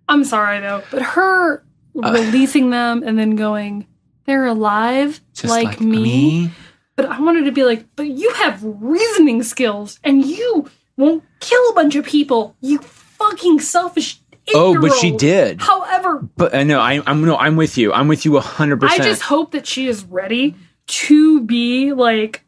I'm sorry, though, but her releasing them and then going, they're alive, just like me. But I wanted to be like, but you have reasoning skills, and you won't kill a bunch of people, you fucking selfish 8-year-old. Oh, but she did. However... But I'm with you. I'm with you 100%. I just hope that she is ready to be, like,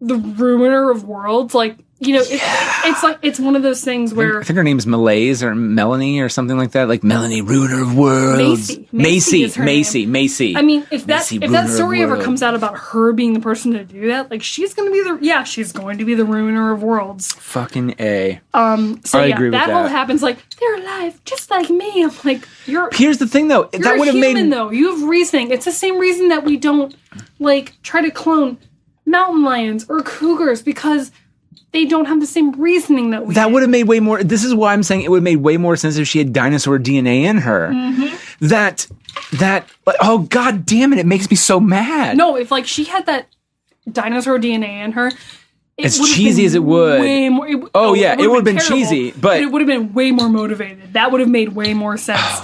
the ruiner of worlds. Like, it's one of those things where I think her name's Malaise or Melanie or something like that. Like Melanie, ruler of worlds. Macy. I mean, if that story ever comes out about her being the person to do that, like she's going to be the ruiner of worlds. Fucking A. I agree with that. That whole happens like they're alive just like me. I'm like, Here's the thing though, that would have made though. You have reasoning. It's the same reason that we don't like try to clone mountain lions or cougars because they don't have the same reasoning that we That would have made way more... This is why I'm saying it would have made way more sense if she had dinosaur DNA in her. Mm-hmm. Oh, god damn it, it makes me so mad. No, if, like, she had that dinosaur DNA in her... As cheesy as it would. Way more, it would have been terrible, cheesy, but... it would have been way more motivated. That would have made way more sense.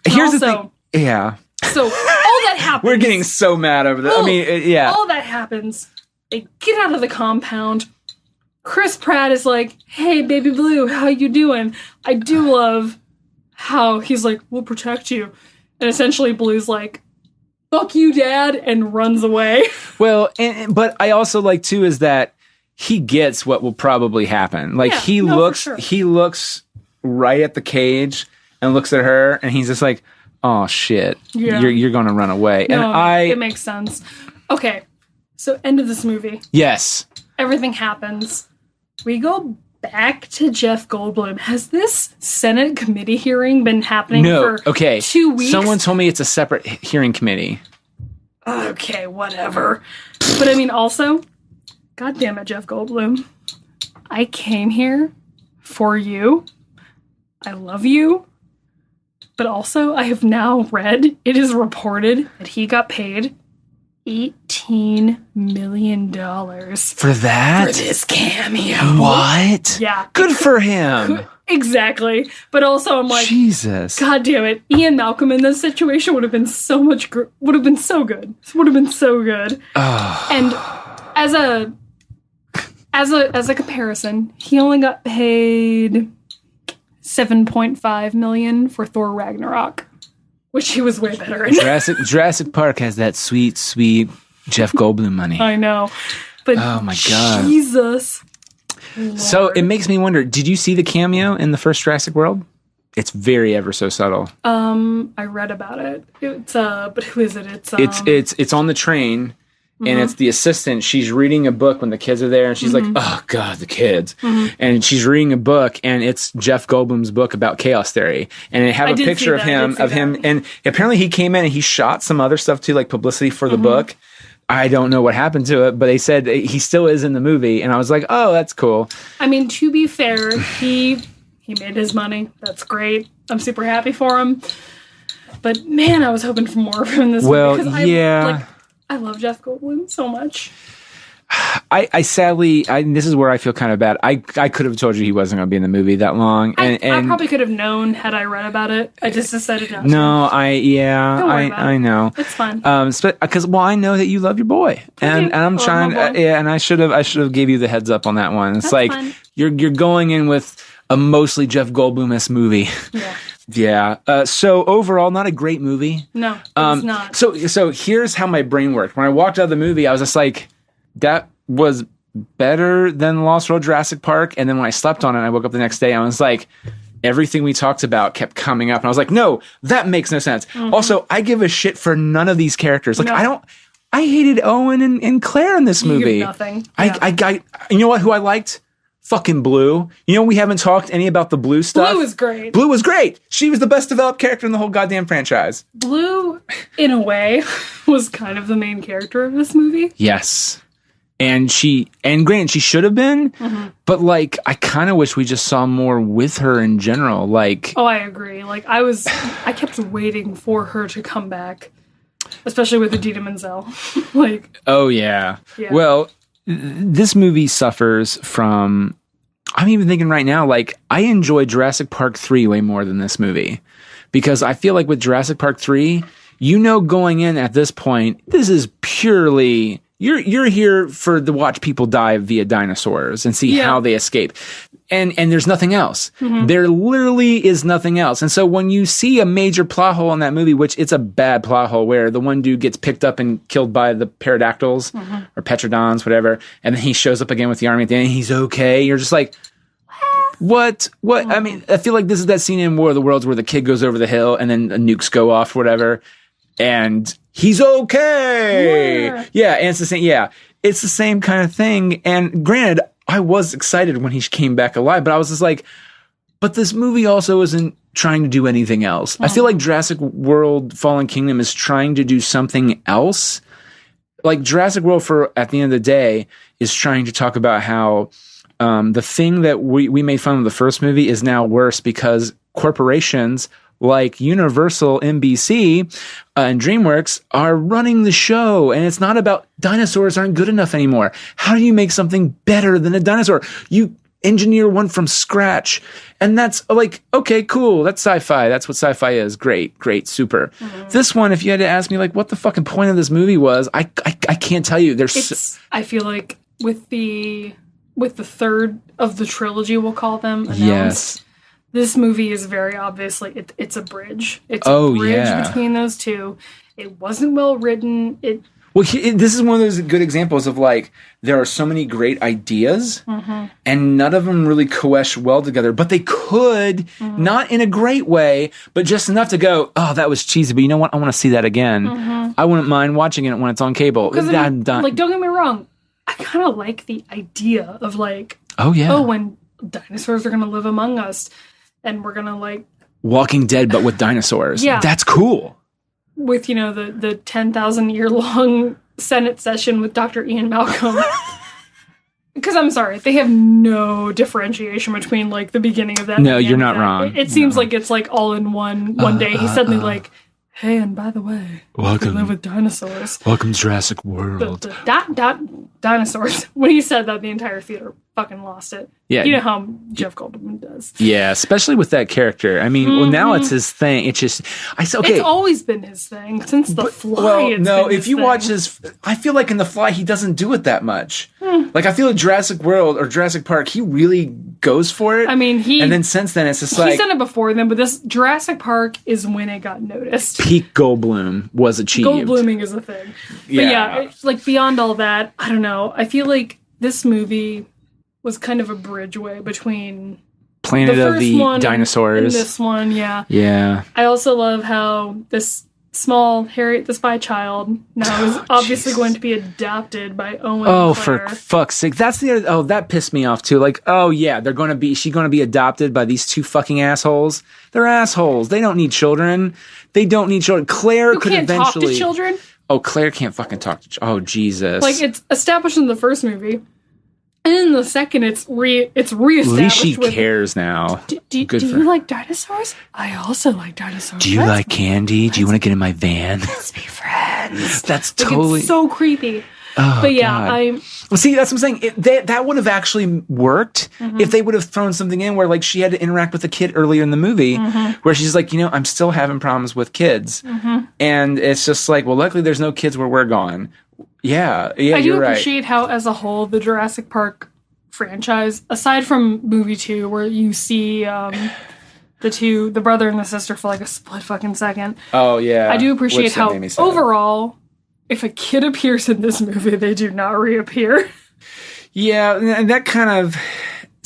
Here's the thing... Yeah. So, all that happens... We're getting so mad over this. All that happens. They get out of the compound... Chris Pratt is like, hey, baby blue, how you doing? I do love how he's like, we'll protect you. And essentially Blue's like, fuck you, Dad, and runs away. Well, but I also like, too, is that he gets what will probably happen. Like, he looks right at the cage and looks at her, and he's just like, oh, shit, you're going to run away. It makes sense. Okay, so end of this movie. Yes. Everything happens. We go back to Jeff Goldblum. Has this Senate committee hearing been happening for 2 weeks? Someone told me it's a separate hearing committee. Okay, whatever. But I mean, also, God damn it, Jeff Goldblum. I came here for you. I love you. But also, I have now read, it is reported that he got paid $18 million for that? For this cameo. What? Yeah. Good for him. Exactly. But also I'm like, Jesus. God damn it. Ian Malcolm in this situation would have been so good. Would have been so good. And as a comparison, he only got paid $7.5 million for Thor Ragnarok. Which he was way better in. Jurassic Park has that sweet Jeff Goldblum money. I know. But oh my god. Jesus. Lord. So it makes me wonder, did you see the cameo in the first Jurassic World? It's very ever so subtle. I read about it. It's but who is it? It's on the train. And it's the assistant. She's reading a book when the kids are there, and she's like, "Oh God, the kids!" And she's reading a book, and it's Jeff Goldblum's book about chaos theory. And they have a picture of him, and apparently he came in and he shot some other stuff too, like publicity for the book. I don't know what happened to it, but they said he still is in the movie, and I was like, "Oh, that's cool." I mean, to be fair, he made his money. That's great. I'm super happy for him. But man, I was hoping for more from this movie because I love Jeff Goldblum so much. I sadly, this is where I feel kind of bad. I could have told you he wasn't going to be in the movie that long. And I probably could have known had I read about it. I just decided not to. No, I know. It's fine. Because I know that you love your boy, and I'm trying. And I should have gave you the heads up on that one. It's like fine. You're going in with a mostly Jeff Goldblum-esque movie. Yeah. Yeah. So overall, not a great movie. No, it's not. So here's how my brain worked. When I walked out of the movie, I was just like, that was better than Lost World Jurassic Park. And then when I slept on it, I woke up the next day, I was like, everything we talked about kept coming up. And I was like, no, that makes no sense. Also, I give a shit for none of these characters. Like, I hated Owen and Claire in this movie. You nothing. Yeah. You know what? Who I liked? Fucking Blue. You know, we haven't talked any about the Blue stuff. Blue was great. She was the best developed character in the whole goddamn franchise. Blue, in a way, was kind of the main character of this movie. Yes. And granted, she should have been, but like, I kind of wish we just saw more with her in general. Like, oh, I agree. Like, I kept waiting for her to come back, especially with Idina Menzel. Like, oh yeah. Well, this movie suffers from, I'm even thinking right now, like, I enjoy Jurassic Park 3 way more than this movie. Because I feel like with Jurassic Park 3, going in at this point, this is purely You're here to watch people die via dinosaurs and see how they escape. And there's nothing else. There literally is nothing else. And so when you see a major plot hole in that movie, which it's a bad plot hole where the one dude gets picked up and killed by the pterodactyls or petrodons, whatever, and then he shows up again with the army at the end and he's okay. You're just like, what? I mean, I feel like this is that scene in War of the Worlds where the kid goes over the hill and then the nukes go off, whatever, and he's okay. Yeah, and it's the same. Yeah, it's the same kind of thing. And granted, I was excited when he came back alive, but I was just like, but this movie also isn't trying to do anything else. I feel like Jurassic World Fallen Kingdom is trying to do something else. Like Jurassic World, at the end of the day, is trying to talk about how the thing that we made fun of the first movie is now worse because corporations like Universal, NBC, and DreamWorks are running the show. And it's not about dinosaurs aren't good enough anymore. How do you make something better than a dinosaur? You engineer one from scratch. And that's like, okay, cool. That's sci-fi. That's what sci-fi is. Great, super. This one, if you had to ask me like what the fucking point of this movie was, I can't tell you. I feel like with the third of the trilogy, we'll call them, announced, yes. This movie is very obviously it's a bridge. It's a bridge between those two. It wasn't well written. This is one of those good examples of like there are so many great ideas and none of them really coesh well together, but they could not in a great way, but just enough to go, oh, that was cheesy, but you know what? I want to see that again. I wouldn't mind watching it when it's on cable. Like, don't get me wrong. I kind of like the idea of like, when dinosaurs are going to live among us and we're going to like Walking Dead, but with dinosaurs. Yeah. That's cool. With, the 10,000 year long Senate session with Dr. Ian Malcolm. Because I'm sorry, they have no differentiation between like the beginning of that. No, you're not wrong. It seems like it's like all in one day. He's suddenly like, hey, and by the way, welcome. We live with dinosaurs. Welcome to Jurassic World. Dinosaurs. When he said that, the entire theater fucking lost it. Yeah. You know how Jeff Goldblum does. Yeah, especially with that character. I mean, well, now it's his thing. It's just, it's always been his thing since The Fly. Well, no, if you watch his, I feel like in The Fly he doesn't do it that much. Like I feel like Jurassic World or Jurassic Park, he really goes for it. I mean, and then since then it's just like he's done it before then, but this Jurassic Park is when it got noticed. Peak Goldblum was achieved. Goldbluming is a thing. But yeah, like beyond all that, I don't know. I feel like this movie was kind of a bridgeway between Planet of the Dinosaurs and this one, yeah. Yeah. I also love how this small Harriet the Spy Child now is obviously going to be adopted by Owen. Oh, for fuck's sake. That's the other, that pissed me off too. Like, oh yeah, she's going to be adopted by these two fucking assholes. They're assholes. They don't need children. Claire could eventually talk to children. Oh, Claire can't fucking talk to oh, Jesus. Like, it's established in the first movie. And in the second, it's reestablished. At least she cares now. Do you like dinosaurs? I also like dinosaurs. Do you like candy? Do you want to get in my van? Let's be friends. That's totally... It's so creepy. Oh, but yeah, God. Well, see, that's what I'm saying. That would have actually worked if they would have thrown something in where, like, she had to interact with a kid earlier in the movie, where she's like, I'm still having problems with kids, and it's just like, well, luckily there's no kids where we're gone. Yeah, I do right. appreciate how, as a whole, the Jurassic Park franchise, aside from movie 2, where you see the brother and the sister for like a split fucking second. Oh yeah, I do appreciate how overall, if a kid appears in this movie, they do not reappear. Yeah, and that kind of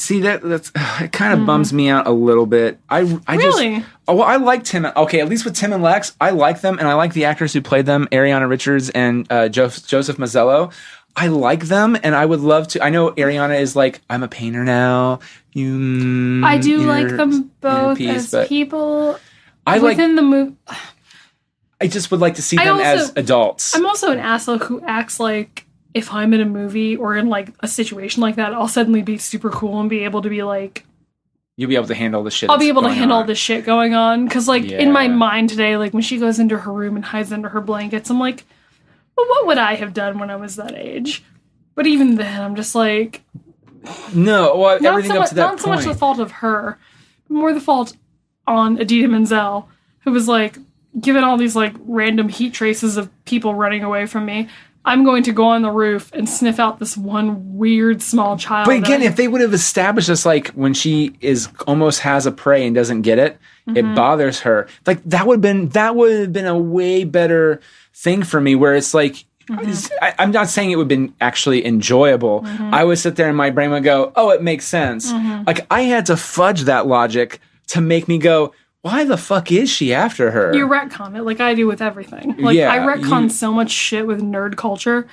it kind of bums me out a little bit. I really? I like Tim. Okay, at least with Tim and Lex, I like them, and I like the actors who played them, Ariana Richards and Joseph Mazzello. I like them, and I would love to. I know Ariana is like, I'm a painter now. I do like them both as people within the movie. I just would like to see them as adults. I'm also an asshole who acts like if I'm in a movie or in like a situation like that, I'll suddenly be super cool and be able to be like, you'll be able to handle the shit. I'll be able to handle all this shit going on. Because like in my mind today, like when she goes into her room and hides under her blankets, I'm like, well, what would I have done when I was that age? But even then, I'm just like, no. Well, everything up to that point. Not so much the fault of her, but more the fault on Idina Menzel, who was like given all these like random heat traces of people running away from me. I'm going to go on the roof and sniff out this one weird small child. But again, if they would have established this, like when she is almost has a prey and doesn't get it, it bothers her. Like that would have been a way better thing for me. Where it's like, I'm not saying it would have been actually enjoyable. I would sit there and my brain would go, "Oh, it makes sense." Like I had to fudge that logic to make me go, why the fuck is she after her? You retcon it like I do with everything. Like I retcon so much shit with nerd culture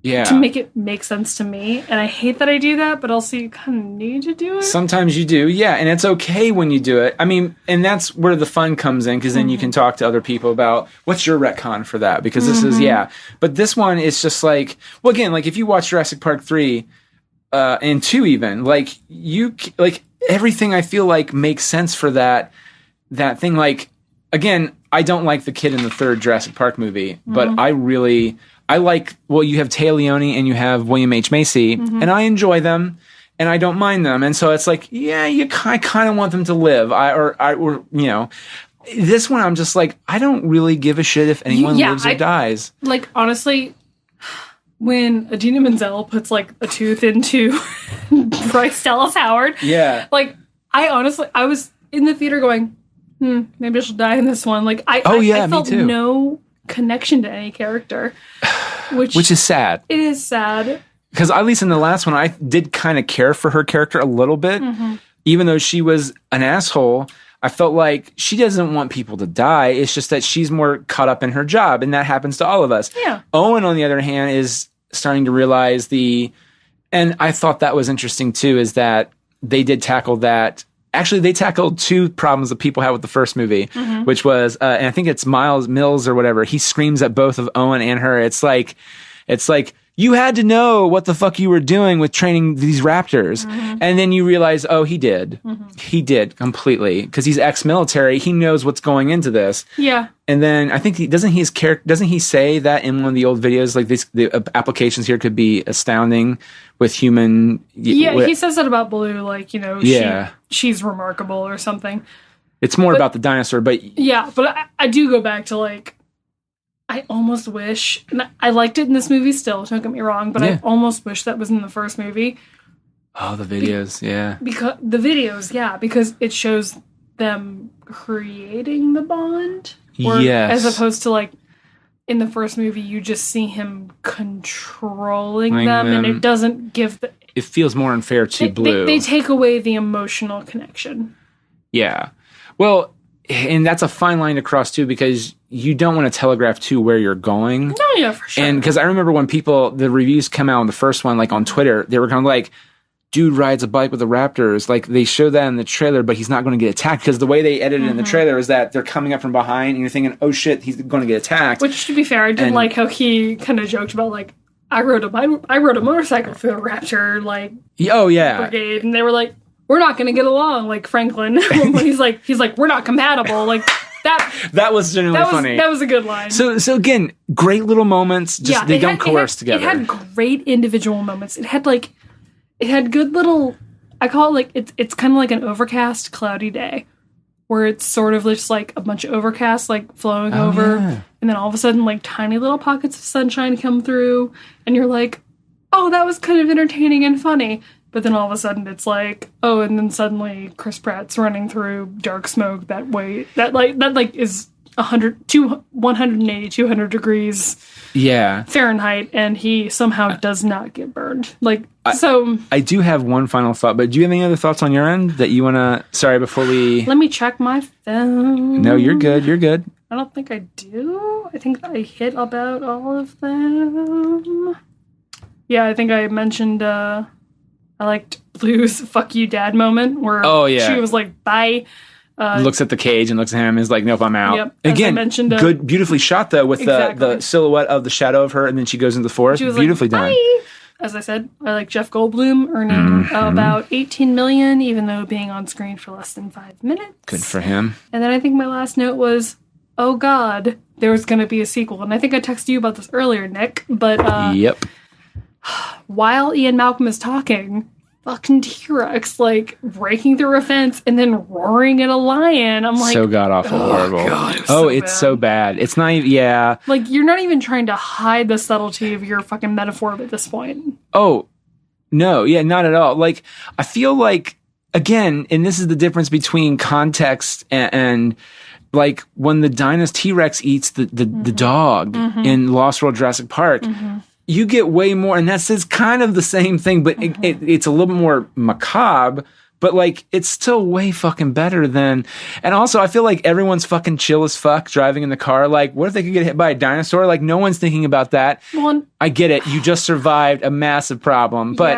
to make it make sense to me. And I hate that I do that, but also you kind of need to do it. Sometimes you do, and it's okay when you do it. I mean, and that's where the fun comes in, because then you can talk to other people about what's your retcon for that, because this is, But this one is just like, well, again, like if you watch Jurassic Park 3 and 2 even, like everything I feel like makes sense for that thing. Like, again, I don't like the kid in the third Jurassic Park movie, but I like, well, you have Taya Leone and you have William H. Macy, and I enjoy them and I don't mind them. And so it's like, I kind of want them to live. Or this one, I'm just like, I don't really give a shit if anyone lives or dies. Like, honestly, when Adina Menzel puts like a tooth into Bryce Dallas Howard, like, I was in the theater going, maybe she'll die in this one. Like, I felt no connection to any character, which is sad. It is sad. Because at least in the last one, I did kind of care for her character a little bit. Even though she was an asshole, I felt like she doesn't want people to die. It's just that she's more caught up in her job, and that happens to all of us. Owen, on the other hand, is starting to realize and I thought that was interesting too, is that they did tackle that. Actually, they tackled two problems that people had with the first movie, which was, and I think it's Miles Mills or whatever. He screams at both of Owen and her. It's like, you had to know what the fuck you were doing with training these raptors. And then you realize, oh, he did. He did completely. Because he's ex-military. He knows what's going into this. And then I think doesn't he say that in one of the old videos, like the applications here could be astounding with human. He says that about Blue, like, she's remarkable or something. It's more about the dinosaur, but but I do go back to, like, I almost wish, and I liked it in this movie still, don't get me wrong, but I almost wish that was in the first movie. Oh, the videos, because it shows them creating the bond. As opposed to, like, in the first movie, you just see him controlling them, and it doesn't give it feels more unfair to Blue. They take away the emotional connection. Yeah. Well, and that's a fine line to cross, too, because you don't want to telegraph, too, where you're going. No, yeah, for sure. And because I remember when the reviews come out on the first one, like on Twitter, they were kind of like, dude rides a bike with the raptors. Like, they show that in the trailer, but he's not going to get attacked. Because the way they edited it in the trailer is that they're coming up from behind, and you're thinking, oh, shit, he's going to get attacked. Which, to be fair, I did like how he kind of joked about, like, I rode a motorcycle through a raptor, like, brigade. And they were like, we're not going to get along, like Franklin. When he's like, we're not compatible. Like, that was genuinely funny. That was a good line. So again, great little moments. Just they don't coerce together. It had great individual moments. It had good little. I call it like it's kind of like an overcast, cloudy day, where it's sort of just like a bunch of overcast like flowing over, and then all of a sudden like tiny little pockets of sunshine come through, and you're like, oh, that was kind of entertaining and funny. But then all of a sudden it's like, oh, and then suddenly Chris Pratt's running through dark smoke that is 180, 200 degrees Fahrenheit, and he somehow does not get burned. I do have one final thought, but do you have any other thoughts on your end that you want to, sorry, before we... Let me check my phone. No, you're good. I don't think I do. I think I hit about all of them. Yeah, I think I mentioned... I liked Blue's "fuck you, dad" moment where she was like, "Bye." Looks at the cage and looks at him and is like, "Nope, I'm out." Yep. Again, mentioned, good, beautifully shot though with the silhouette of the shadow of her, and then she goes into the forest. Beautifully done. Bye. As I said, I like Jeff Goldblum earning about $18 million, even though being on screen for less than 5 minutes. Good for him. And then I think my last note was, "Oh God, there was going to be a sequel." And I think I texted you about this earlier, Nick. But yep. While Ian Malcolm is talking, fucking T-Rex, like, breaking through a fence and then roaring at a lion. I'm like... So god-awful, horrible. God, it's so bad. It's not even... Yeah. Like, you're not even trying to hide the subtlety of your fucking metaphor at this point. Oh, no. Yeah, not at all. Like, I feel like, again, and this is the difference between context and like, when the T-Rex eats the dog in Lost World Jurassic Park... You get way more, and that's kind of the same thing, but it's a little bit more macabre, but, like, it's still way fucking better than... And also, I feel like everyone's fucking chill as fuck driving in the car. Like, what if they could get hit by a dinosaur? Like, no one's thinking about that. Well, I get it. You just survived a massive problem, but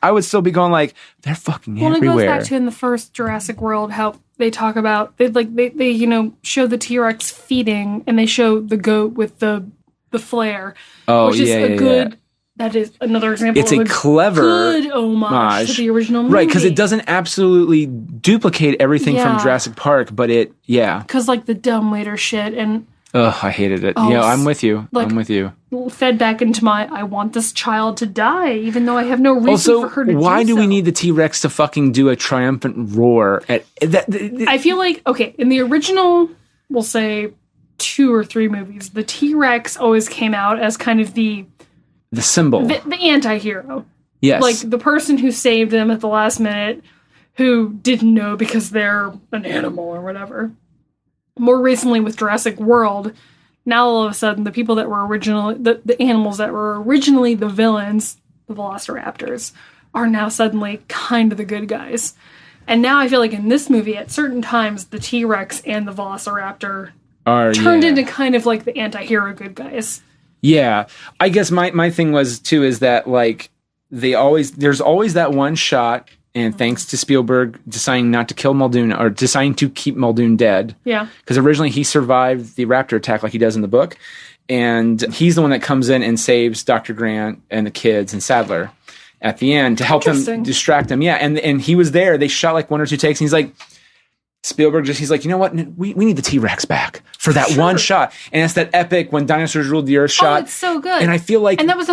I would still be going, like, they're fucking everywhere. Well, it goes back to in the first Jurassic World, how they talk about... They you know, show the T-Rex feeding, and they show the goat with the flare, which is a good. That is another example. It's a clever, good homage to the original movie, right? Because it doesn't absolutely duplicate everything from Jurassic Park, but because like the dumbwaiter shit and. Ugh, I hated it. I'm with you. Like, I'm with you. Fed back into my, I want this child to die, even though I have no reason for her to do so. Why do we need the T-Rex to fucking do a triumphant roar at that? I feel like in the original, we'll say 2 or 3 movies, the T-Rex always came out as kind of the symbol, the anti-hero. Yes, like the person who saved them at the last minute, who didn't know because they're an animal or whatever. More recently with Jurassic World, now all of a sudden the people that were originally the animals that were originally the villains, the velociraptors, are now suddenly kind of the good guys. And now I feel like in this movie, at certain times, the T-Rex and the velociraptor turned into kind of like the anti-hero good guys. Yeah. I guess my thing was, too, is that, like, there's always that one shot, and thanks to Spielberg deciding not to kill Muldoon, or deciding to keep Muldoon dead. Yeah. Because originally he survived the raptor attack like he does in the book, and he's the one that comes in and saves Dr. Grant and the kids and Sadler at the end to help them distract them. Yeah, and he was there. They shot like 1 or 2 takes, and he's like... Spielberg he's like, you know what? We need the T-Rex back for that one shot. And it's that epic when dinosaurs ruled the earth shot. Oh, it's so good. And I feel like... And that's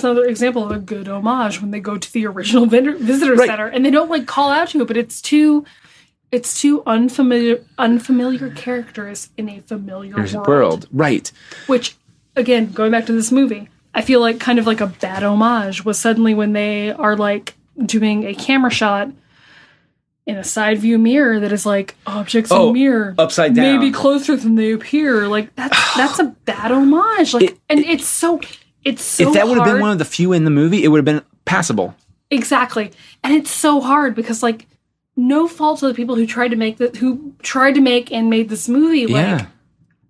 another example of a good homage when they go to the original visitor center. And they don't like call out to it, but it's two unfamiliar characters in a familiar world. Right. Which, again, going back to this movie, I feel like kind of like a bad homage was suddenly when they are like doing a camera shot in a side view mirror that is like objects in mirror upside down, maybe closer than they appear. Like that's a bad homage. Like, it's so if that would have been one of the few in the movie, it would have been passable. Exactly, and it's so hard because like no fault to the people who tried to make and made this movie. Like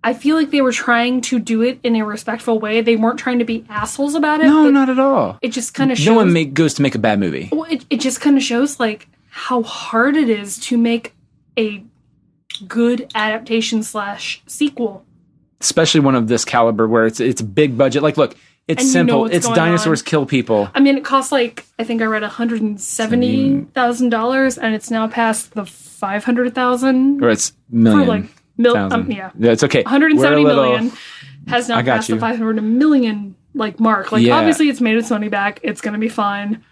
I feel like they were trying to do it in a respectful way. They weren't trying to be assholes about it. No, not at all. It just kind of shows. No one goes to make a bad movie. Well, it just kind of shows like how hard it is to make a good adaptation / sequel. Especially one of this caliber where it's a big budget. Like, look, it's simple. It's dinosaurs kill people. I mean, it costs like, I think I read $170,000 and it's now past the 500,000. Or it's million. For like, That's okay. 170 million has now passed the 500 million like mark. Like, obviously it's made its money back. It's going to be fine.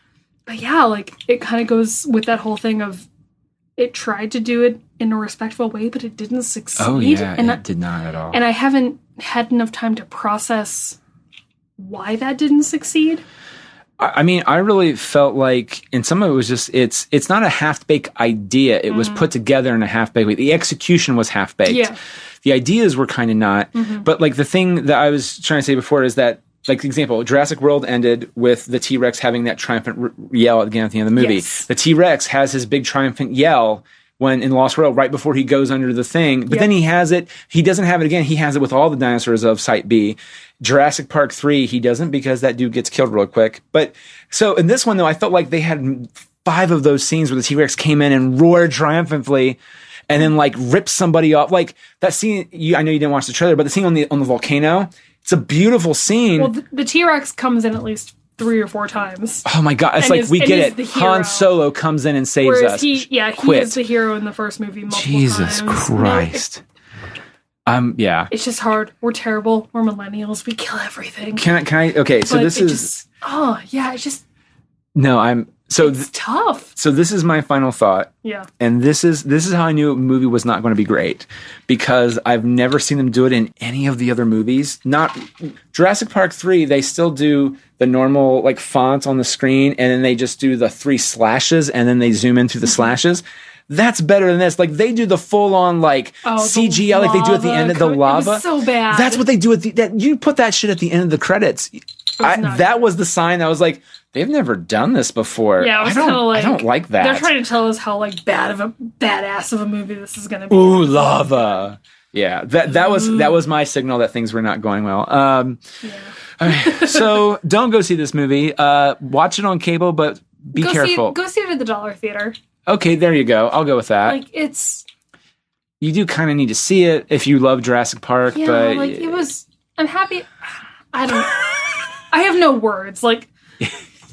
But yeah, like, it kind of goes with that whole thing of it tried to do it in a respectful way, but it didn't succeed. Oh, yeah, it did not at all. And I haven't had enough time to process why that didn't succeed. I mean, I really felt like, and some of it was just, it's not a half-baked idea. It was put together in a half-baked way. The execution was half-baked. Yeah. The ideas were kind of not. Mm-hmm. But, like, the thing that I was trying to say before is that, like, the example, Jurassic World ended with the T-Rex having that triumphant yell again at the end of the movie. Yes. The T-Rex has his big triumphant yell when in Lost World, right before he goes under the thing. But then he has it, he doesn't have it again, he has it with all the dinosaurs of Site B. Jurassic Park 3, he doesn't because that dude gets killed real quick. But, so in this one though, I felt like they had 5 of those scenes where the T-Rex came in and roared triumphantly and then like ripped somebody off. Like that scene, I know you didn't watch the trailer, but the scene on the volcano, it's a beautiful scene. Well, the T-Rex comes in at least 3 or 4 times. Oh my god! It's like we get it. Han Solo comes in and saves us. He is the hero in the first movie multiple times. Jesus Christ! Yeah. It's just hard. We're terrible. We're millennials. We kill everything. Can I? Okay, so this is. It's just. No, So it's tough. So this is my final thought. Yeah. And this is how I knew a movie was not going to be great, because I've never seen them do it in any of the other movies. Not Jurassic Park 3, they still do the normal like font on the screen, and then they just do the 3 slashes, and then they zoom in through the slashes. That's better than this. Like they do the full on like CGI, like they do at the end of the lava. It was so bad. That's what they do at that. You put that shit at the end of the credits. That was the sign. I was like, they've never done this before. Yeah, I don't like that. They're trying to tell us how like badass of a movie this is going to be. Ooh, lava. Yeah, that was my signal that things were not going well. Yeah. Okay, so don't go see this movie. Watch it on cable, but be careful. Go see it at the Dollar Theater. Okay, there you go. I'll go with that. Like you do kind of need to see it if you love Jurassic Park, yeah, but like it was. I'm happy. I have no words. Like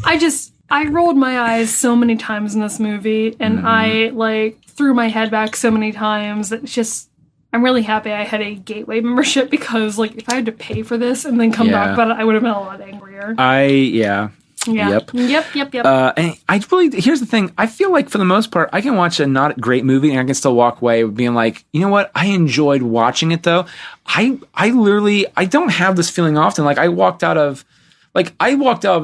I rolled my eyes so many times in this movie, and I like threw my head back so many times that it's just. I'm really happy I had a Gateway membership, because like if I had to pay for this and then come back about it, I would have been a lot angrier. Yep. And here's the thing. I feel like for the most part, I can watch a not great movie and I can still walk away being like, you know what? I enjoyed watching it though. I don't have this feeling often. Like I walked out of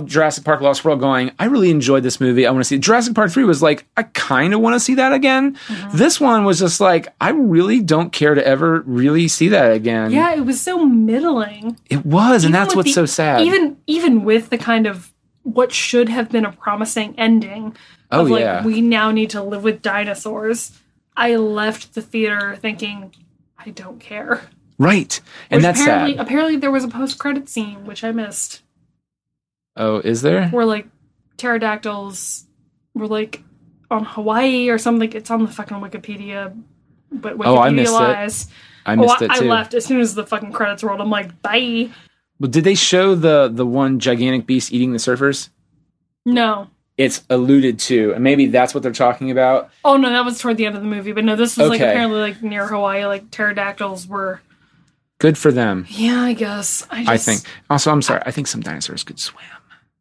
Jurassic Park Lost World going, I really enjoyed this movie. I want to see it. Jurassic Park 3 was like, I kind of want to see that again. Mm-hmm. This one was just like, I really don't care to ever really see that again. Yeah, it was so middling. It was, and that's what's so sad. Even with the kind of what should have been a promising ending of we now need to live with dinosaurs. I left the theater thinking, I don't care. Right. And that's sad. Apparently there was a post-credit scene, which I missed. Oh, is there? Where like pterodactyls were like on Hawaii or something. It's on the fucking Wikipedia, but Wikipedia I missed lies. I missed it too. I left as soon as the fucking credits rolled. I'm like, bye. Well, did they show the one gigantic beast eating the surfers? No. It's alluded to, and maybe that's what they're talking about. Oh no, that was toward the end of the movie. But no, this was like apparently like near Hawaii. Like pterodactyls were. Good for them. Yeah, I guess. I think. Also, I'm sorry. I think some dinosaurs could swim.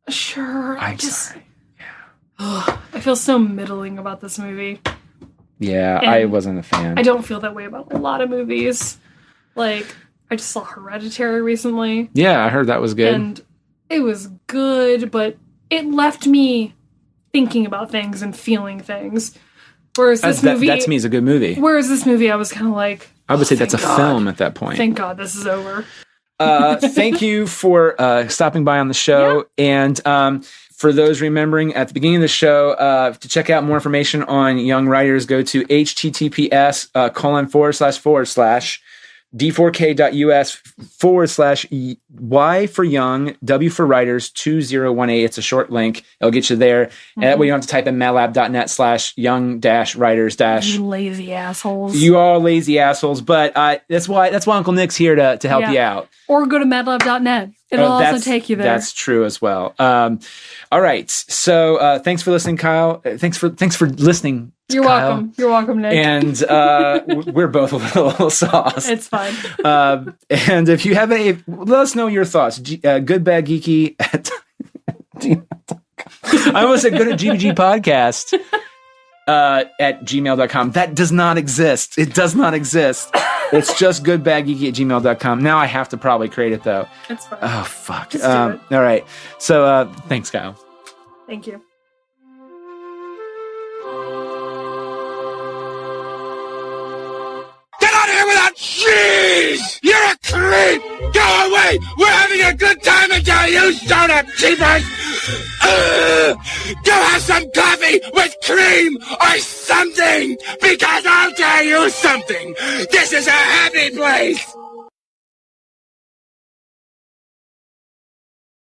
Sure. I'm sorry. Yeah. I feel so middling about this movie. Yeah, and I wasn't a fan. I don't feel that way about a lot of movies. Like, I just saw Hereditary recently. Yeah, I heard that was good. And it was good, but it left me thinking about things and feeling things. Whereas this movie... That to me is a good movie. Whereas this movie, I was kind of like... I would say that's a film at that point. Thank God this is over. Thank you for stopping by on the show. Yeah. And for those remembering at the beginning of the show, to check out more information on Young Writers, go to https:// d4k.us/Y for Young, W for Writers 2018. It's a short link. It'll get you there. And that way you don't have to type in matlab.net/young-writers. You lazy assholes. You are lazy assholes, but that's why Uncle Nick's here to help you out. Or go to matlab.net. It'll also take you there. That's true as well. All right. So thanks for listening, Kyle. Thanks for listening. You're Kyle. welcome. You're welcome, Nick. And we're both a little sauced. It's fine. And if you have let us know your thoughts. Goodbadgeeky at gmail.com. I almost said go to GBG Podcast at gmail.com. That does not exist. It does not exist. It's just goodbadgeeky at gmail.com. Now I have to probably create it, though. It's fine. Oh, fuck. Just do it. All right. So thanks, Kyle. Thank you. Get out of here without cheese! You're a creep! Go away! We're having a good time until you showed up, cheapers! Go have some coffee with cream or something! Because I'll tell you something! This is a happy place!